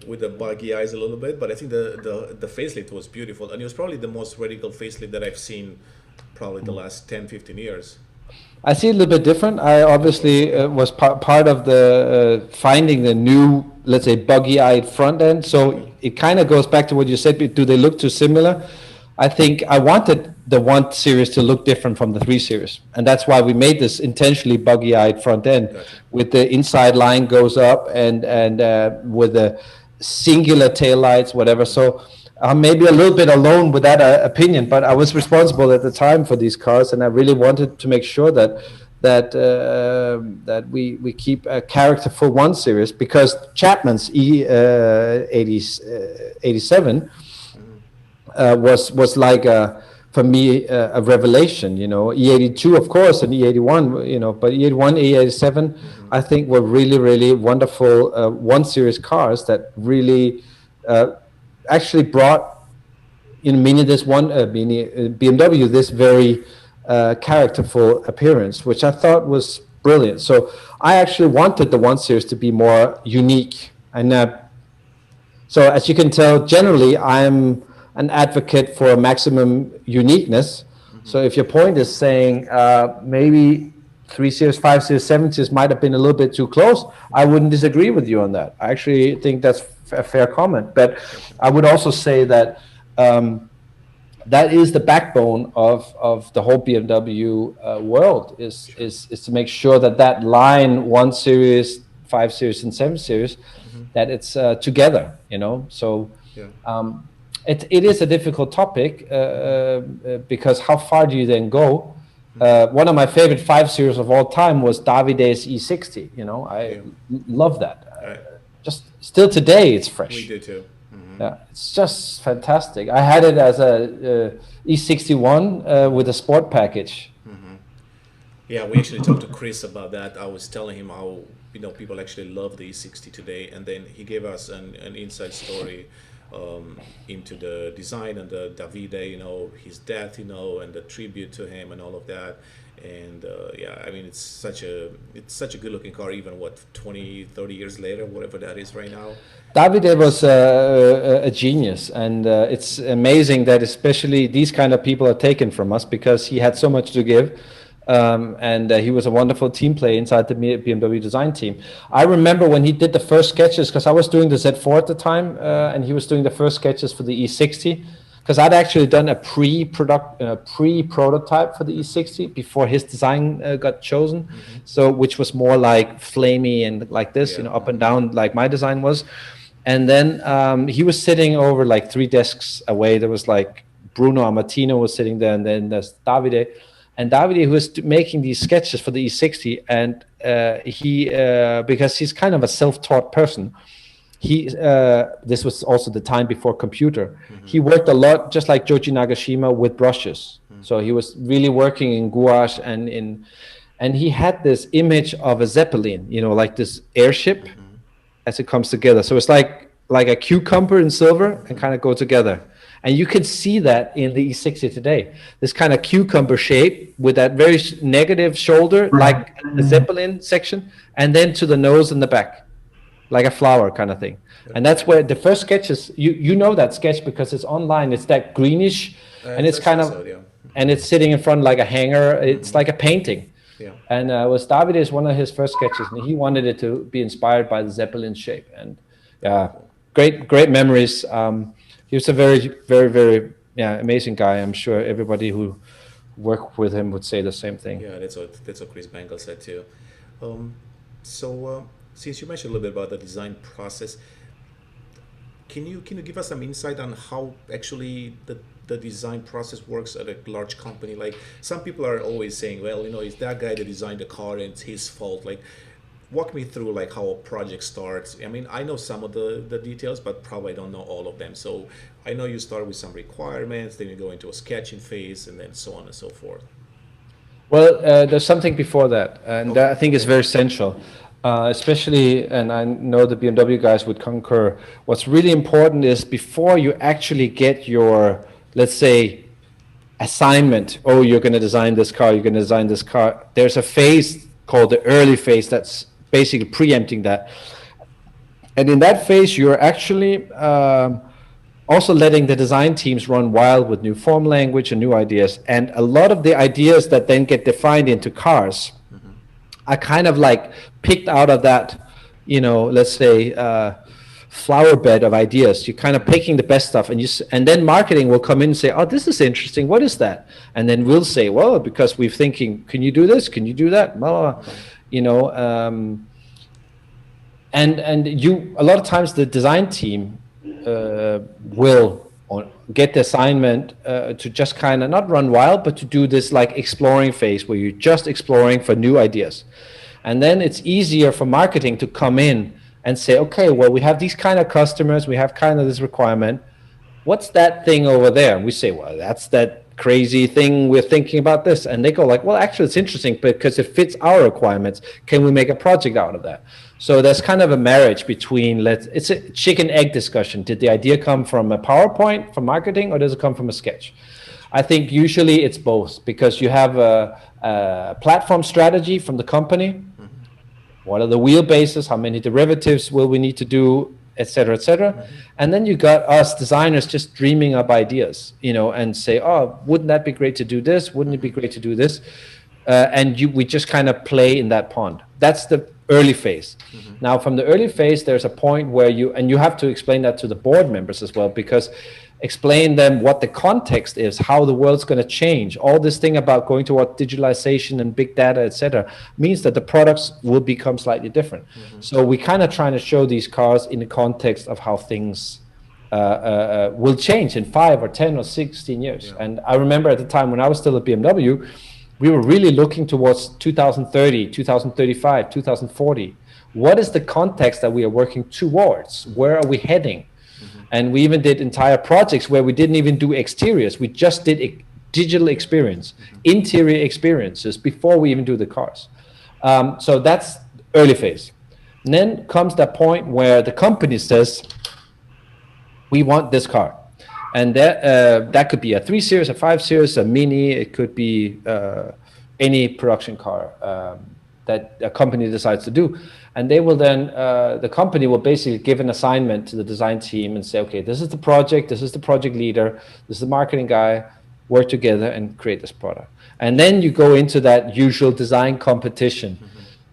with the buggy eyes a little bit, but I think the facelift was beautiful, and it was probably the most radical facelift that I've seen probably the last 10-15 years. I see it a little bit different. I obviously was part of the finding the new, let's say, buggy-eyed front end. So it kind of goes back to what you said. Do they look too similar? I think I wanted the 1 Series to look different from the 3 Series. And that's why we made this intentionally buggy-eyed front end. Gotcha. With the inside line goes up and with the singular taillights, whatever. So I'm maybe a little bit alone with that opinion, but I was responsible at the time for these cars, and I really wanted to make sure that we keep a characterful 1 Series, because Chapman's E87 was like for me a revelation, you know. E82, of course, and E81, you know, but E81, E87, I think were really, really wonderful 1 Series cars that really actually brought in Mini this one BMW this very characterful appearance, which I thought was brilliant. So I actually wanted the 1 Series to be more unique, and so as you can tell, generally I'm an advocate for maximum uniqueness. So if your point is saying maybe 3 Series, 5 Series, 7 Series might have been a little bit too close, I wouldn't disagree with you on that. I actually think that's a fair comment. But I would also say that that is the backbone of the whole BMW world, is to make sure that line 1 Series, 5 Series, and 7 Series, that it's together, you know. So it is a difficult topic because how far do you then go? One of my favorite 5 Series of all time was Davide's E60. You know, I love that. Just still today, it's fresh. We do too. Yeah, it's just fantastic. I had it as a E61 with a sport package. Yeah, we actually talked to Chris about that. I was telling him how, you know, people actually love the E60 today, and then he gave us an inside story into the design and the Davide, his death, and the tribute to him and all of that. And yeah, I mean, it's such a good looking car, even 20-30 years later, whatever that is right now. Davide was a genius, and it's amazing that especially these kind of people are taken from us, because he had so much to give. And he was a wonderful team player inside the BMW design team. I remember when he did the first sketches, because I was doing the Z4 at the time, and he was doing the first sketches for the E60, because I'd actually done a pre-prototype for the E60 before his design got chosen. Mm-hmm. So, which was more like flamey and like this, up and down, like my design was. And then he was sitting over like 3 desks away. There was like Bruno Amatino was sitting there, and then there's Davide. And Davide, who was making these sketches for the E60, and he, because he's kind of a self-taught person, this was also the time before computer. Mm-hmm. He worked a lot, just like Joji Nagashima, with brushes. Mm-hmm. So he was really working in gouache and he had this image of a Zeppelin, like this airship, mm-hmm. as it comes together. So it's like a cucumber in silver and kind of go together. And you can see that in the E60 today, this kind of cucumber shape with that very negative shoulder, like the Zeppelin section, and then to the nose and the back, like a flower kind of thing. And that's where the first sketches, you know that sketch because it's online. It's that greenish, and it's kind of, and it's sitting in front like a hanger. It's like a painting. Yeah. And was Davide's one of his first sketches, and he wanted it to be inspired by the Zeppelin shape. And yeah, great memories. He was a very, very, very amazing guy. I'm sure everybody who worked with him would say the same thing. Yeah, that's what Chris Bangle said too. So since you mentioned a little bit about the design process, can you give us some insight on how actually the design process works at a large company? Like, some people are always saying, well, it's that guy that designed the car and it's his fault. Like, walk me through like how a project starts. I mean, I know some of the details, but probably I don't know all of them. So I know you start with some requirements, then you go into a sketching phase, and then so on and so forth. Well, there's something before that, and that I think is very essential. Especially, and I know the BMW guys would concur, what's really important is before you actually get your, let's say, assignment, you're going to design this car, there's a phase called the early phase that's basically preempting that. And in that phase, you're actually also letting the design teams run wild with new form language and new ideas. And a lot of the ideas that then get defined into cars are kind of like picked out of that, let's say, flower bed of ideas. You're kind of picking the best stuff, and then marketing will come in and say, this is interesting. What is that? And then we'll say, well, because we're thinking, can you do this? Can you do that? And a lot of times the design team will get the assignment to just kind of not run wild, but to do this like exploring phase where you're just exploring for new ideas. And then it's easier for marketing to come in and say, okay, well, we have these kind of customers, we have kind of this requirement. What's that thing over there? And we say, well, that's that crazy thing, we're thinking about this. And they go like, well, actually it's interesting because it fits our requirements. Can we make a project out of that? So there's kind of a marriage between, it's a chicken egg discussion. Did the idea come from a PowerPoint from marketing, or does it come from a sketch? I think usually it's both, because you have a platform strategy from the company. What are the wheelbases? How many derivatives will we need to do, et cetera, et cetera. And then you got us designers just dreaming up ideas, and say, wouldn't that be great to do this? Wouldn't it be great to do this? We just kind of play in that pond. That's the early phase. Now, from the early phase, there's a point where you have to explain that to the board members as well, because explain them what the context is, how the world's going to change. All this thing about going toward digitalization and big data, etc., means that the products will become slightly different. So we kind of trying to show these cars in the context of how things will change in 5 or 10 or 16 years. Yeah. And I remember at the time when I was still at BMW, we were really looking towards 2030, 2035, 2040. What is the context that we are working towards? Where are we heading? And we even did entire projects where we didn't even do exteriors. We just did digital experience, interior experiences before we even do the cars. So that's early phase. And then comes that point where the company says, we want this car. And that could be a 3 Series, a 5 Series, a Mini. It could be any production car that a company decides to do. And they will then, the company will basically give an assignment to the design team and say, okay, this is the project, this is the project leader, this is the marketing guy, work together and create this product. And then you go into that usual design competition,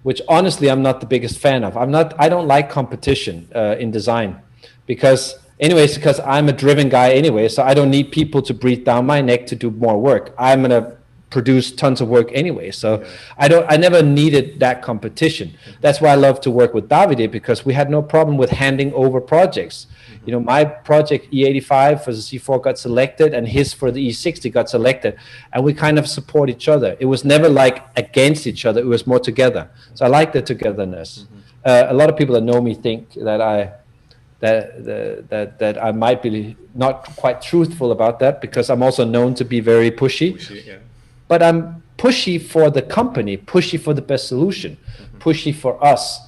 which honestly, I'm not the biggest fan of. I don't like competition in design because I'm a driven guy anyway, so I don't need people to breathe down my neck to do more work. I'm going to produce tons of work anyway. So I never needed that competition. That's why I love to work with Davide, because we had no problem with handing over projects. You know, my project E85 for the Z4 got selected and his for the E60 got selected, and we kind of support each other. It was never like against each other. It was more together. So I like the togetherness. A lot of people that know me think that I might be not quite truthful about that, because I'm also known to be very pushy. But I'm pushy for the company, pushy for the best solution, pushy for us,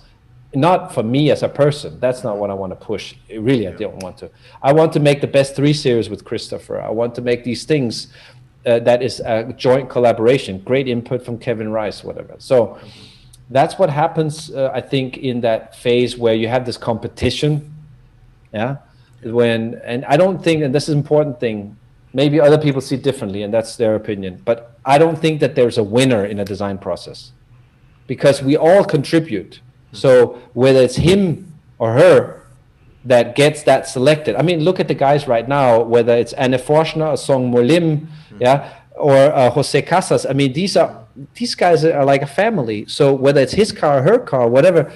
not for me as a person. That's not what I want to push. Really, I don't want to. I want to make the best 3 Series with Christopher. I want to make these things that is a joint collaboration, great input from Kevin Rice, whatever. So that's what happens, I think, in that phase where you have this competition. And I don't think, and this is an important thing, maybe other people see it differently, and that's their opinion, but I don't think that there's a winner in a design process, because we all contribute. So whether it's him or her that gets that selected, I mean, look at the guys right now, whether it's Anne Forschner or Song Molim, or Jose Casas. I mean, these guys are like a family. So whether it's his car or her car, whatever,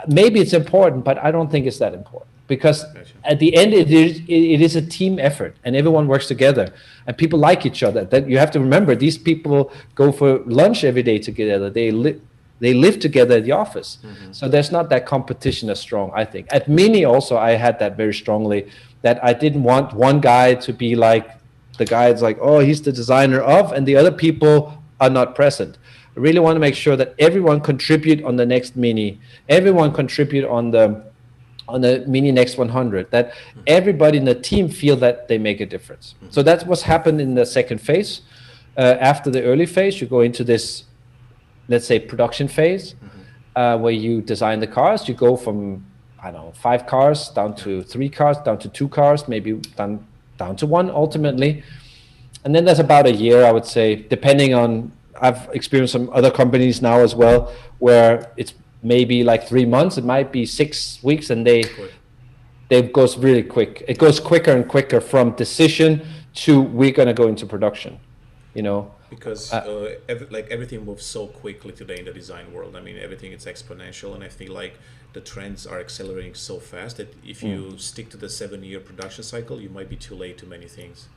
maybe it's important, but I don't think it's that important. Because at the end, it is a team effort, and everyone works together, and people like each other. That you have to remember, these people go for lunch every day together. They live together at the office. So there's not that competition as strong, I think. At Mini also, I had that very strongly, that I didn't want one guy to be like the guy that's like, oh, he's the designer of, and the other people are not present. I really want to make sure that everyone contribute on the next Mini, everyone contribute on the Mini Next 100, that everybody in the team feel that they make a difference. So that's what's happened in the second phase. After the early phase, you go into this, let's say, production phase, where you design the cars. You go from, I don't know, 5 cars down to 3 cars, down to 2 cars, maybe down to 1 ultimately. And then there's about a year, I would say, depending on, I've experienced some other companies now as well, where it's maybe like 3 months, it might be 6 weeks, and they goes really quick. It goes quicker and quicker from decision to we're going to go into production, you know. Because everything moves so quickly today in the design world. I mean, everything is exponential, and I feel like the trends are accelerating so fast that if you stick to the 7-year production cycle, you might be too late to many things.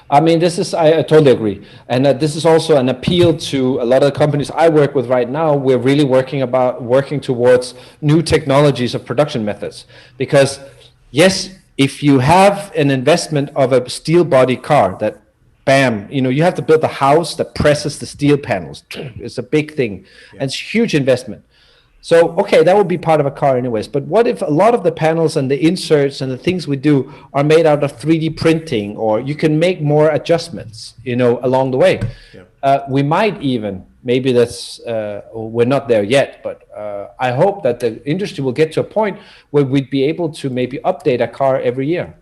I mean, I totally agree. And this is also an appeal to a lot of the companies I work with right now. We're really working towards new technologies of production methods. Because yes, if you have an investment of a steel body car that, bam, you know, you have to build a house that presses the steel panels. It's a big thing. And it's a huge investment. So, okay, that would be part of a car anyways. But what if a lot of the panels and the inserts and the things we do are made out of 3D printing, or you can make more adjustments, you know, along the way? We might even, maybe that's, we're not there yet, but I hope that the industry will get to a point where we'd be able to maybe update a car every year.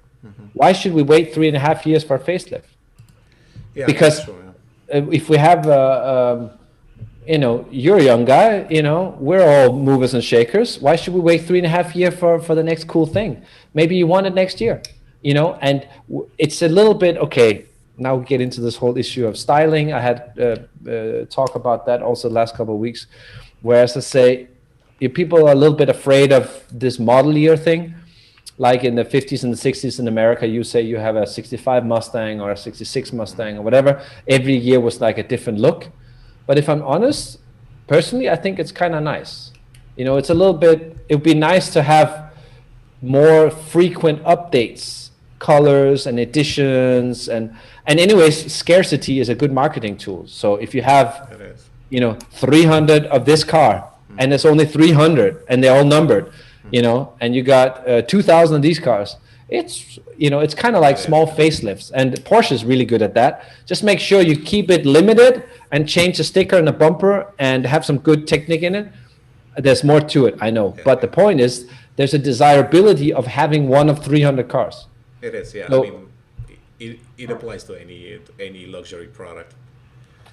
Why should we wait 3.5 years for a facelift? Because if we have you know, you're a young guy, you know, we're all movers and shakers. Why should we wait 3.5 years for the next cool thing? Maybe you want it next year, you know, and it's a little bit, okay, now we get into this whole issue of styling. I had talk about that also the last couple of weeks, whereas I say, if people are a little bit afraid of this model year thing, like in the 50s and the 60s in America, you say you have a 65 Mustang or a 66 Mustang or whatever. Every year was like a different look. But if I'm honest, personally, I think it's kind of nice. You know, it's a little bit, it would be nice to have more frequent updates, colors and editions. And anyways, scarcity is a good marketing tool. So if you have, you know, 300 of this car and there's only 300 and they're all numbered, you know, and you got 2,000 of these cars, it's, you know, it's kind of like small facelifts, and Porsche is really good at that. Just make sure you keep it limited and change the sticker and the bumper and have some good technique in it. There's more to it, I know, but the point is there's a desirability of having one of 300 cars. It is, yeah. So, I mean, it applies to any luxury product.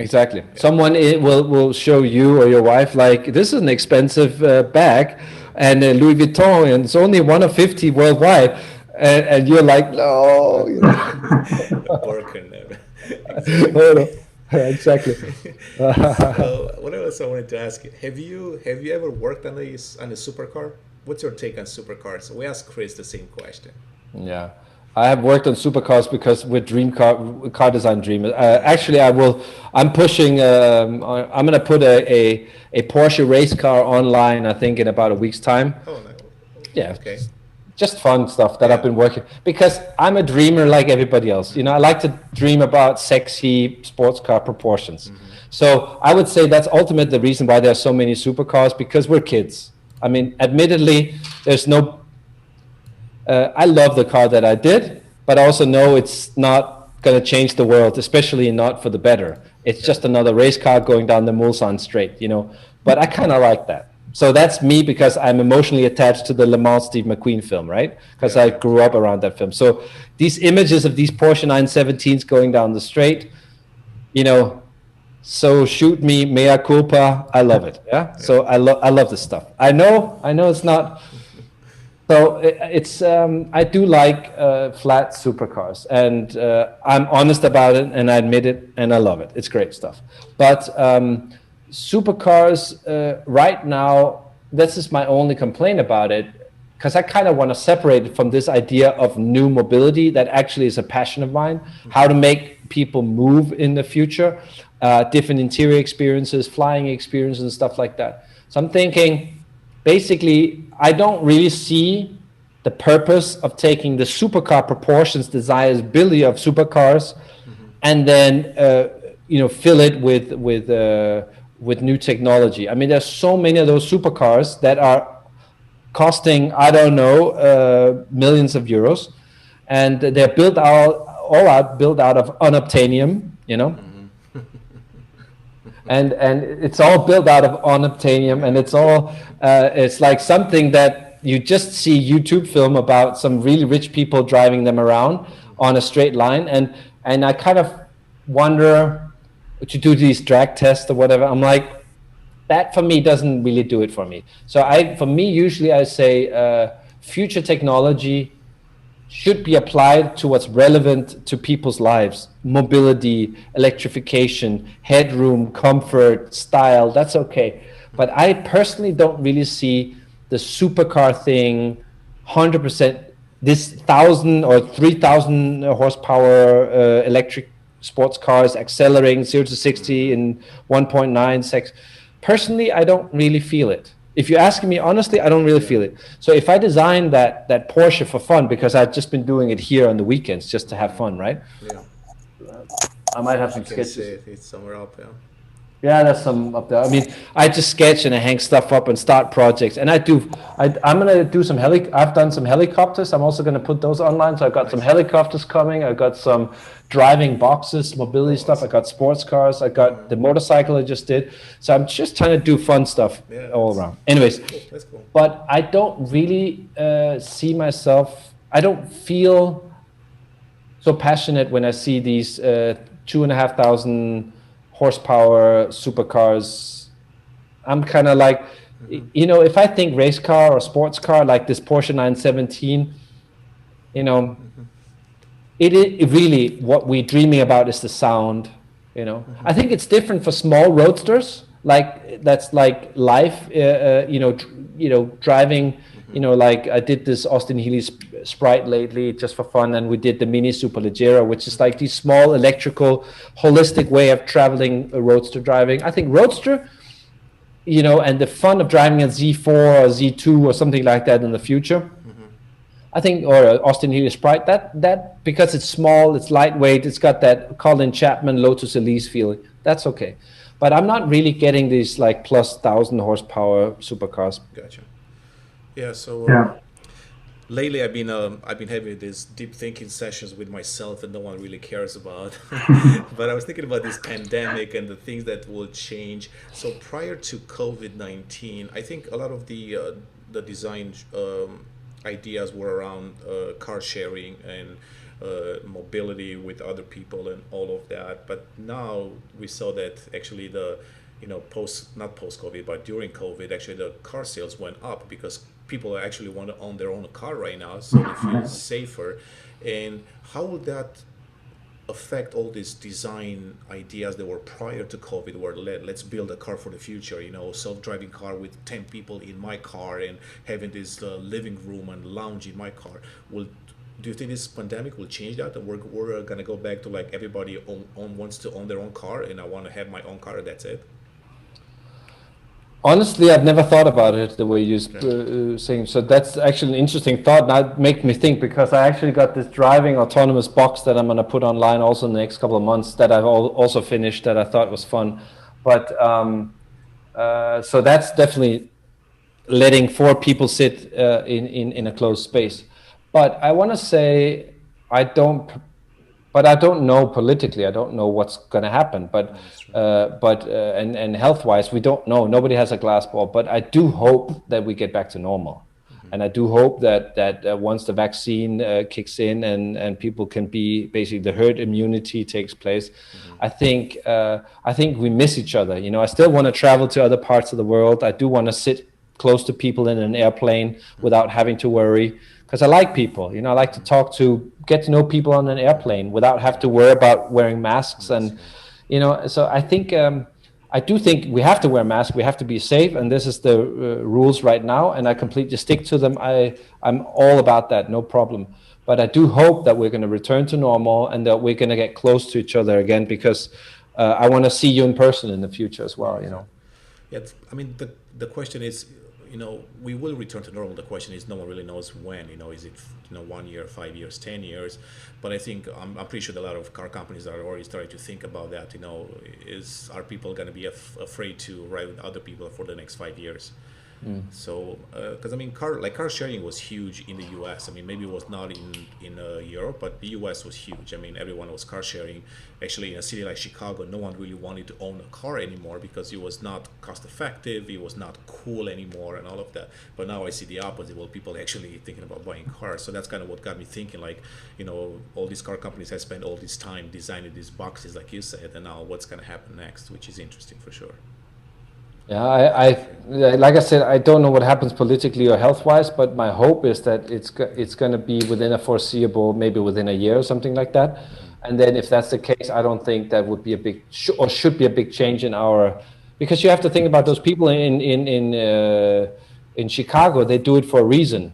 exactly. Yeah. Someone will show you or your wife, like, this is an expensive bag, and Louis Vuitton, and it's only one of 50 worldwide, and you're like, no. You know. Birkin. Exactly. So, what else I wanted to ask you? Have you ever worked on a supercar? What's your take on supercars? We asked Chris the same question. Yeah, I have worked on supercars because we're car design dreamers. Actually, I'm pushing. I'm going to put a Porsche race car online, I think, in about a week's time. Oh, no. Yeah. Okay. Just fun stuff that I've been working, because I'm a dreamer like everybody else. You know, I like to dream about sexy sports car proportions. Mm-hmm. So I would say that's ultimately the reason why there are so many supercars, because we're kids. I mean, admittedly, there's no. I love the car that I did, but I also know it's not going to change the world, especially not for the better. It's just another race car going down the Mulsanne Straight, you know. But I kind of like that. So that's me, because I'm emotionally attached to the Le Mans Steve McQueen film, right? Because I grew up around that film. So these images of these Porsche 917s going down the straight, you know, so shoot me, mea culpa. I love it. Yeah. So I love this stuff. I know it's not. So it's I do like flat supercars, and I'm honest about it, and I admit it, and I love it. It's great stuff. But supercars right now, this is my only complaint about it, because I kind of want to separate it from this idea of new mobility that actually is a passion of mine. How to make people move in the future, different interior experiences, flying experiences, and stuff like that. So I'm thinking, basically, I don't really see the purpose of taking the supercar proportions, desirability of supercars, and then fill it with new technology. I mean, there's so many of those supercars that are costing, I don't know, millions of euros, and they're built out of unobtainium, you know. And it's all built out of unobtainium, and it's all it's like something that you just see YouTube film about some really rich people driving them around on a straight line, and I kind of wonder, to do these drag tests or whatever, I'm like, that for me doesn't really do it for me. So for me, usually I say future technology should be applied to what's relevant to people's lives. Mobility, electrification, headroom, comfort, style, that's okay. But I personally don't really see the supercar thing 100%, this 1,000 or 3,000 horsepower electric sports cars accelerating 0 to 60 in 1.9 seconds. Personally, I don't really feel it. If you ask me honestly, I don't really feel it. So if I design that Porsche for fun, because I've just been doing it here on the weekends just to have fun, right? Yeah. I might have some sketches. It's somewhere up, yeah. Yeah, there's some up there. I mean, I just sketch and I hang stuff up and start projects. And I'm gonna do some I've done some helicopters. I'm also gonna put those online. So I've got some helicopters coming. I've got some driving boxes, mobility stuff. I got sports cars. I got the motorcycle I just did. So I'm just trying to do fun stuff all around. Anyways, that's cool. But I don't really see myself. I don't feel so passionate when I see these 2,500 horsepower supercars. I'm kind of like, you know, if I think race car or sports car like this Porsche 917, you know, it really, what we're dreaming about is the sound, you know. I think it's different for small roadsters, like that's like life, driving, you know, like I did this Austin Healey Sprite lately just for fun, and we did the Mini Superleggera, which is like these small electrical holistic way of traveling, roadster driving. I think roadster, you know, and the fun of driving a Z4 or Z2 or something like that in the future, I think, or Austin Healey Sprite, that because it's small, it's lightweight, it's got that Colin Chapman Lotus Elise feeling, that's okay. But I'm not really getting these like plus 1,000 horsepower supercars. Gotcha. Yeah, so lately I've been having these deep thinking sessions with myself that no one really cares about. But I was thinking about this pandemic and the things that will change. So prior to COVID-19, I think a lot of the design ideas were around car sharing and mobility with other people and all of that. But now we saw that actually the post not post COVID but during COVID, actually the car sales went up because people actually want to own their own car right now, so they feel safer. And how will that affect all these design ideas that were prior to COVID, where let's build a car for the future, self-driving car with 10 people in my car and having this living room and lounge in my car? Do you think this pandemic will change that? That we're gonna go back to like everybody wants to own their own car, and I want to have my own car, that's it? Honestly, I've never thought about it the way you're saying. So that's actually an interesting thought. Now it makes me think, because I actually got this driving autonomous box that I'm going to put online also in the next couple of months that I've also finished, that I thought was fun. But so that's definitely letting 4 people sit in a closed space. But I want to say I don't know politically. I don't know what's going to happen. But and health-wise, we don't know. Nobody has a glass ball. But I do hope that we get back to normal, and I do hope that once the vaccine kicks in and people can be, basically the herd immunity takes place. I think we miss each other. I still want to travel to other parts of the world. I do want to sit close to people in an airplane without having to worry. Because I like people, I like to get to know people on an airplane without have to worry about wearing masks. And, so I think, I do think we have to wear masks. We have to be safe. And this is the rules right now. And I completely stick to them. I'm all about that. No problem. But I do hope that we're going to return to normal and that we're going to get close to each other again, because I want to see you in person in the future as well, Yeah, I mean, the question is, we will return to normal. The question is, no one really knows when. Is it 1 year, 5 years, 10 years? But I think I'm pretty sure that a lot of car companies are already starting to think about that. Are people going to be afraid to ride with other people for the next 5 years? So, because I mean, car sharing was huge in the U.S. I mean, maybe it was not in Europe, but the U.S. was huge. I mean, everyone was car sharing. Actually, in a city like Chicago, no one really wanted to own a car anymore because it was not cost effective, it was not cool anymore, and all of that. But now I see the opposite. Well, people actually thinking about buying cars. So that's kind of what got me thinking. Like, all these car companies have spent all this time designing these boxes, like you said, and now what's going to happen next, which is interesting for sure. Yeah, I like I said, I don't know what happens politically or health-wise, but my hope is that it's going to be within a foreseeable, maybe within a year or something like that. And then if that's the case, I don't think that would be a big or should be a big change in our, because you have to think about those people in Chicago. They do it for a reason,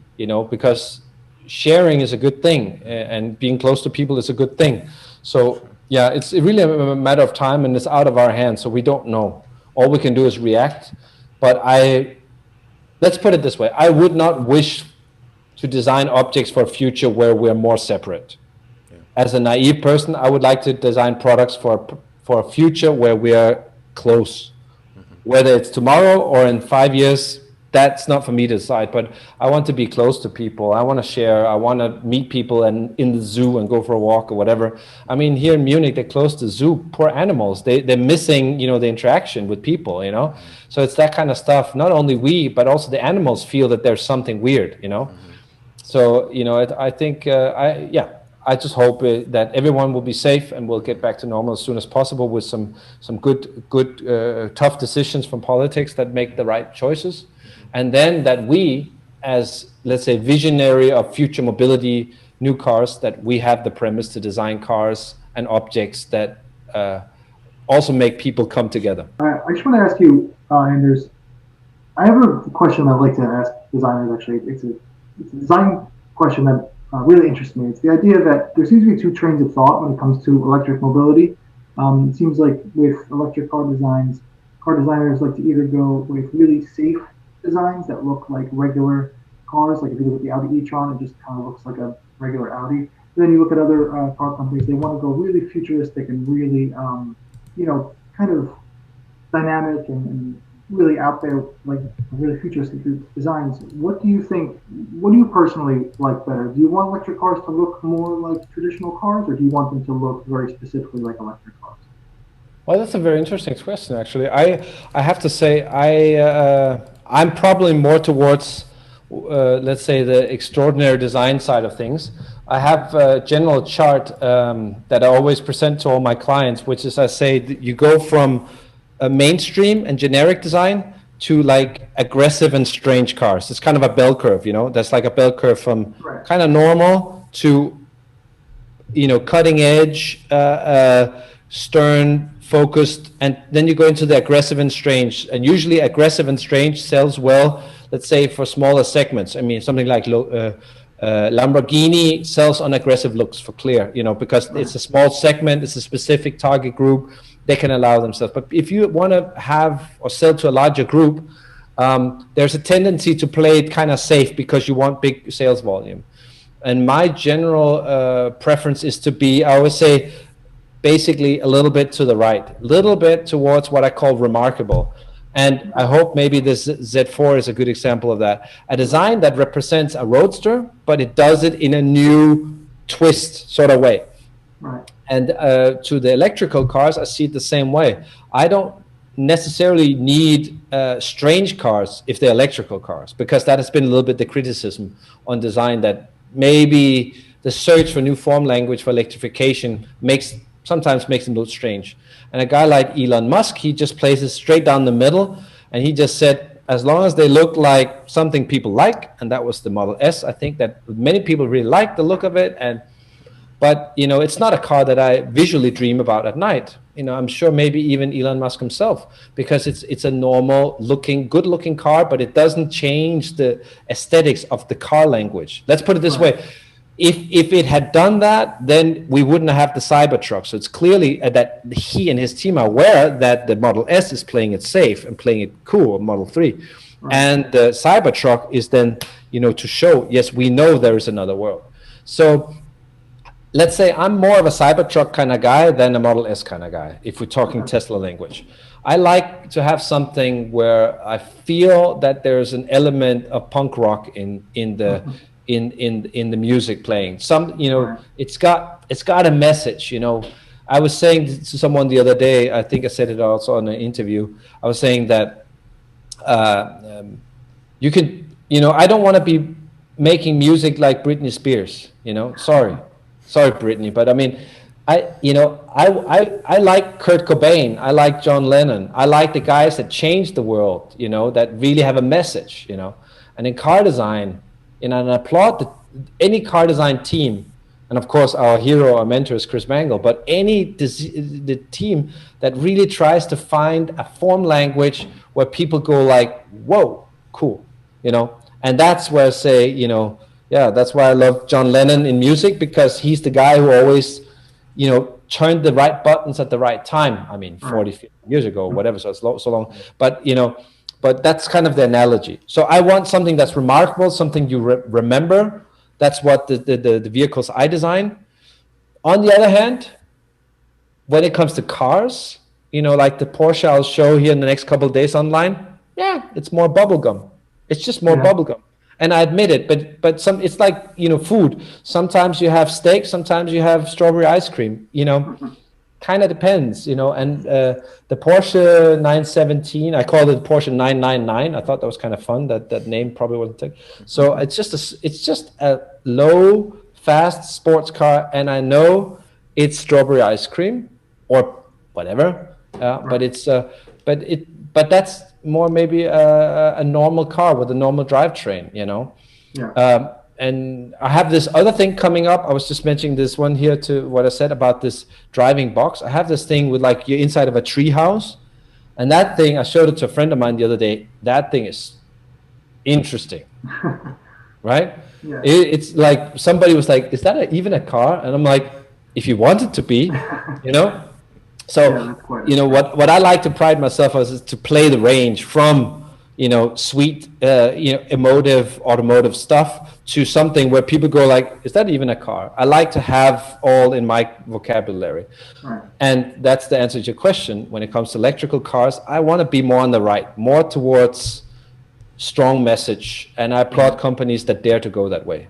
because sharing is a good thing and being close to people is a good thing. So yeah, it's really a matter of time, and it's out of our hands, so we don't know. All we can do is react. But let's put it this way. I would not wish to design objects for a future where we're more separate. Yeah. As a naive person, I would like to design products for a future where we are close. Whether it's tomorrow or in 5 years, that's not for me to decide. But I want to be close to people. I want to share. I want to meet people and in the zoo and go for a walk or whatever. I mean, here in Munich, they're close to the zoo. Poor animals. They're missing, the interaction with people, So it's that kind of stuff. Not only we, but also the animals feel that there's something weird, So, I think, I just hope that everyone will be safe and we'll get back to normal as soon as possible with some good tough decisions from politics that make the right choices. And then that we, as, let's say, visionary of future mobility, new cars, that we have the premise to design cars and objects that also make people come together. I just want to ask you, Anders, I have a question I'd like to ask designers, actually. It's a design question that really interests me. It's the idea that there seems to be two trains of thought when it comes to electric mobility. It seems like with electric car designs, car designers like to either go with really safe designs that look like regular cars. Like if you look at the Audi e-tron, it just kind of looks like a regular Audi. And then you look at other car companies, they want to go really futuristic and really, kind of dynamic and really out there, like really futuristic designs, what do you personally like better? Do you want electric cars to look more like traditional cars, or do you want them to look very specifically like electric cars? Well, that's a very interesting question, actually. I have to say, I'm probably more towards, let's say, the extraordinary design side of things. I have a general chart that I always present to all my clients, which is, I say, that you go from a mainstream and generic design to like aggressive and strange cars. It's kind of a bell curve, you know. That's like a bell curve from kind of normal to, you know, cutting edge, stern, focused, and then you go into the aggressive and strange. And usually aggressive and strange sells well, let's say, for smaller segments. I mean, something like Lamborghini sells on aggressive looks for clear, you know, because it's a small segment, it's a specific target group, they can allow themselves. But if you want to have or sell to a larger group, there's a tendency to play it kind of safe because you want big sales volume. And my general preference is to be, I always say, basically a little bit to the right, a little bit towards what I call remarkable. And I hope maybe this Z4 is a good example of that. A design that represents a roadster, but it does it in a new twist sort of way. Right. And to the electrical cars, I see it the same way. I don't necessarily need strange cars if they're electrical cars, because that has been a little bit the criticism on design, that maybe the search for new form language for electrification sometimes makes them look strange. And a guy like Elon Musk, he just places straight down the middle, and he just said, as long as they look like something people like, and that was the Model S. I think that many people really like the look of it, but you know, it's not a car that I visually dream about at night. You know, I'm sure maybe even Elon Musk himself, because it's a normal looking, good looking car, but it doesn't change the aesthetics of the car language. Let's put it this way. If it had done that, then we wouldn't have the Cybertruck. So it's clearly that he and his team are aware that the Model S is playing it safe and playing it cool, Model 3. Right. And the Cybertruck is then, you know, to show, yes, we know there is another world. So let's say I'm more of a Cybertruck kind of guy than a Model S kind of guy, if we're talking Tesla language. I like to have something where I feel that there's an element of punk rock in the music playing. Some, you know, it's got a message, you know. I was saying to someone the other day, I think I said it also on an interview, I was saying that you can, you know, I don't want to be making music like Britney Spears, you know. Sorry Britney, but I mean, I like Kurt Cobain, I like John Lennon, I like the guys that changed the world, you know, that really have a message, you know. And in car design, you know, and I applaud any car design team, and of course our hero, our mentor is Chris Mangle, but the team that really tries to find a form language where people go like, whoa, cool, you know. And that's where I say, you know, yeah, that's why I love John Lennon in music, because he's the guy who always, you know, turned the right buttons at the right time. I mean, 40, 50 years ago, whatever, so it's so long. But, you know, but that's kind of the analogy. So I want something that's remarkable, something you remember. That's what the vehicles I design. On the other hand, when it comes to cars, you know, like the Porsche I'll show here in the next couple of days online, yeah, it's more bubblegum. It's just more bubblegum. And I admit it, but it's like, you know, food. Sometimes you have steak, sometimes you have strawberry ice cream, you know. Kind of depends, you know. And the Porsche 917, I called it Porsche 999. I thought that was kind of fun. That name probably wasn't taken. So it's just a low, fast sports car, and I know it's strawberry ice cream or whatever. But that's more maybe a normal car with a normal drivetrain, you know. Yeah. And I have this other thing coming up. I was just mentioning this one here to what I said about this driving box. I have this thing with like you're inside of a tree house. And that thing, I showed it to a friend of mine the other day. That thing is interesting, right? Yeah. It's like somebody was like, is that even a car? And I'm like, if you want it to be, you know? So, you know, what I like to pride myself on is to play the range from, you know, sweet, you know, emotive automotive stuff to something where people go like, is that even a car? I like to have all in my vocabulary. Right. And that's the answer to your question. When it comes to electrical cars, I want to be more on the right, more towards strong message. And I applaud companies that dare to go that way.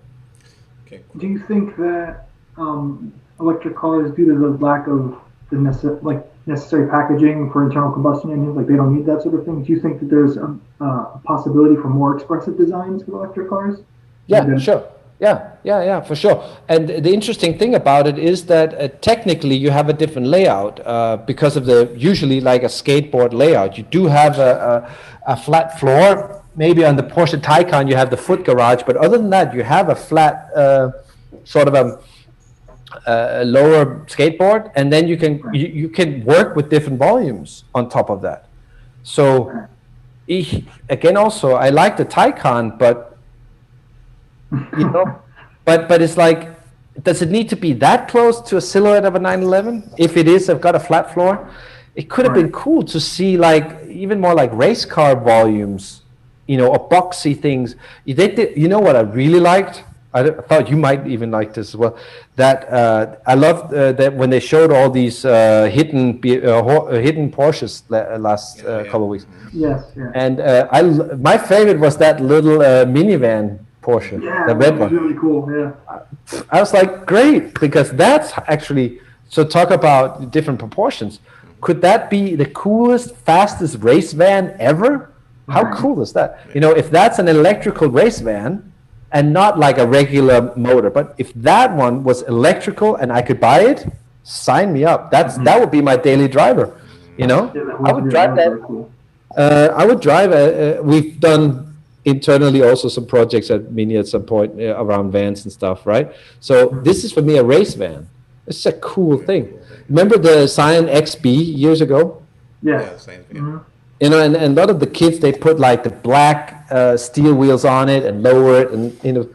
Okay. Do you think that electric cars, due to the lack of the necessary packaging for internal combustion engines, like they don't need that sort of thing, do you think that there's a possibility for more expressive designs for electric cars? Yeah, sure. Yeah, for sure. And the interesting thing about it is that technically you have a different layout because of usually like a skateboard layout. You do have a flat floor. Maybe on the Porsche Taycan you have the foot garage, but other than that you have a flat sort of a lower skateboard, and then you can work with different volumes on top of that. So again, also I like the Taycan, but but it's like, does it need to be that close to a silhouette of a 911? If it is, I've got a flat floor. It could have been cool to see like even more like race car volumes, or boxy things. You know what I really liked? I thought you might even like this as well. That I loved that when they showed all these hidden Porsches last couple of weeks. Yes. And my favorite was that little minivan Porsche, the red one. Really cool. Yeah. I was like, great, because that's actually, so talk about different proportions. Could that be the coolest, fastest race van ever? How cool is that? If that's an electrical race van and not like a regular motor, but if that one was electrical and I could buy it, sign me up. That would be my daily driver. I would drive that. Cool. I would drive. We've done internally also some projects at Mini at some point around vans and stuff, right? So this is for me a race van. It's a cool thing. Remember the Scion XB years ago? Yeah. And a lot of the kids, they put like the black steel wheels on it and lower it, and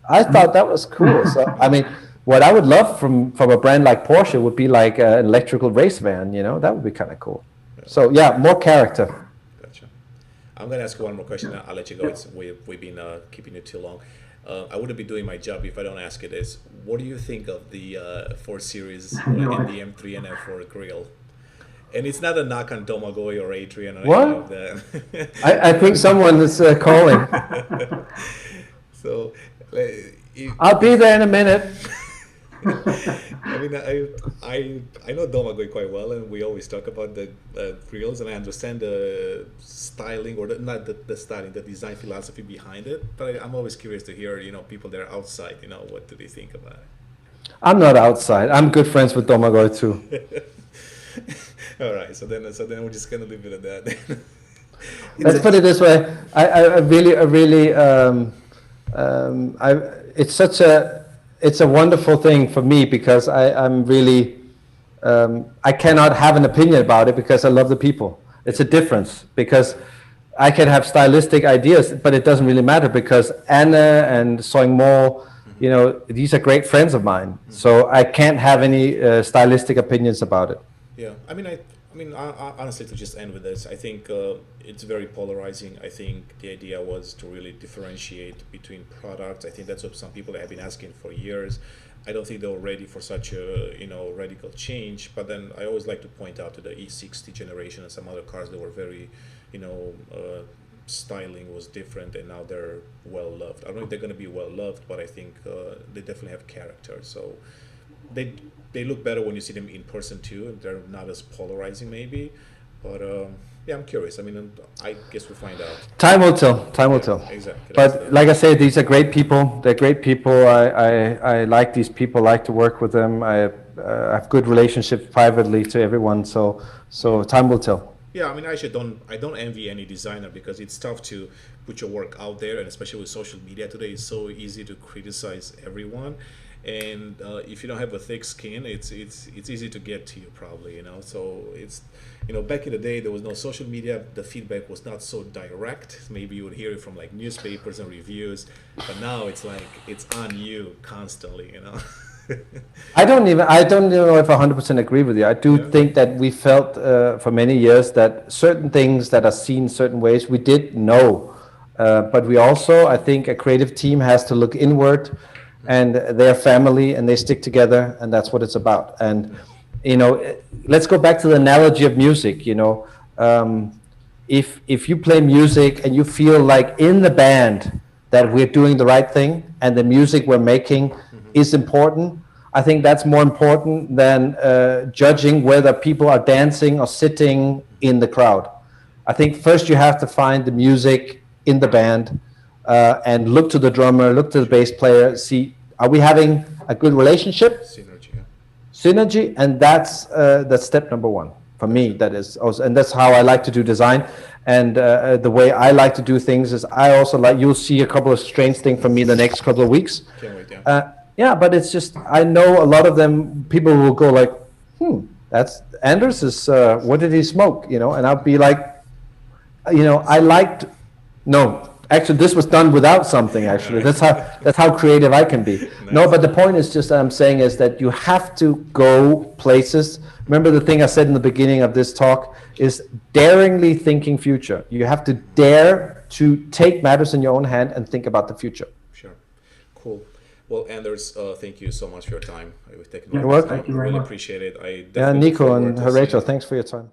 I thought that was cool. So I mean, what I would love from a brand like Porsche would be like an electrical race van. That would be kind of cool. So yeah, more character. I'm going to ask you one more question. I'll let you go. We've been keeping it too long. I wouldn't be doing my job if I don't ask it. What do you think of the 4 Series and the M3 and M4 grille? And it's not a knock on Domagoj or Adrian or anything like that. I think someone is calling. So I'll be there in a minute. I mean, I know Domagoj quite well, and we always talk about the grills, and I understand the styling, or not the styling, the design philosophy behind it. But I'm always curious to hear, what that are outside, what do they think about it? I'm not outside. I'm good friends with Domagoj too. All right, so then we're just gonna leave it at that. Let's put it this way. I really, it's a wonderful thing for me, because I'm really, I cannot have an opinion about it because I love the people. It's a difference, because I can have stylistic ideas, but it doesn't really matter, because Anna and Soing Mo, these are great friends of mine. So I can't have any stylistic opinions about it. Yeah, I mean, honestly, to just end with this, I think it's very polarizing. I think the idea was to really differentiate between products. I think that's what some people have been asking for years. I don't think they were ready for such a radical change. But then I always like to point out to the E60 generation and some other cars that were very, styling was different, and now they're well loved. I don't know if they're going to be well loved, but I think they definitely have character. So they look better when you see them in person too. They're not as polarizing maybe, but yeah, I'm curious. I mean, I guess we'll find out. Time will tell. Time will tell. Exactly. But like I say, these are great people. They're great people. I like these people. Like to work with them. I have good relationships privately to everyone. So time will tell. Yeah, I mean, I don't envy any designer, because it's tough to put your work out there, and especially with social media today, it's so easy to criticize everyone. And if you don't have a thick skin, it's easy to get to you probably, So it's, back in the day there was no social media. The feedback was not so direct. Maybe you would hear it from like newspapers and reviews, but now it's like it's on you constantly, I don't know if I 100% agree with you. I do think that we felt for many years that certain things that are seen certain ways, we did know But we also, I think, a creative team has to look inward, and they're family, and they stick together, and that's what it's about. And let's go back to the analogy of music. If you play music and you feel like in the band that we're doing the right thing and the music we're making is important, I think that's more important than judging whether people are dancing or sitting in the crowd. I think first you have to find the music in the band and look to the drummer, look to the bass player, see, are we having a good relationship? Synergy, and that's step number one for me. That is also, and that's how I like to do design. And the way I like to do things is I also like, you'll see a couple of strange things from me the next couple of weeks. Can't wait, but it's just, I know a lot of them, people will go like, that's Anders is, what did he smoke? And I'll be like, actually this was done without something, actually. That's how creative I can be. Nice. No, but the point is just that I'm saying is that you have to go places. Remember the thing I said in the beginning of this talk is daringly thinking future. You have to dare to take matters in your own hand and think about the future. Sure. Cool. Well, Anders, thank you so much for your time. You're welcome. I really appreciate it. Nico and Horatiu, thanks for your time.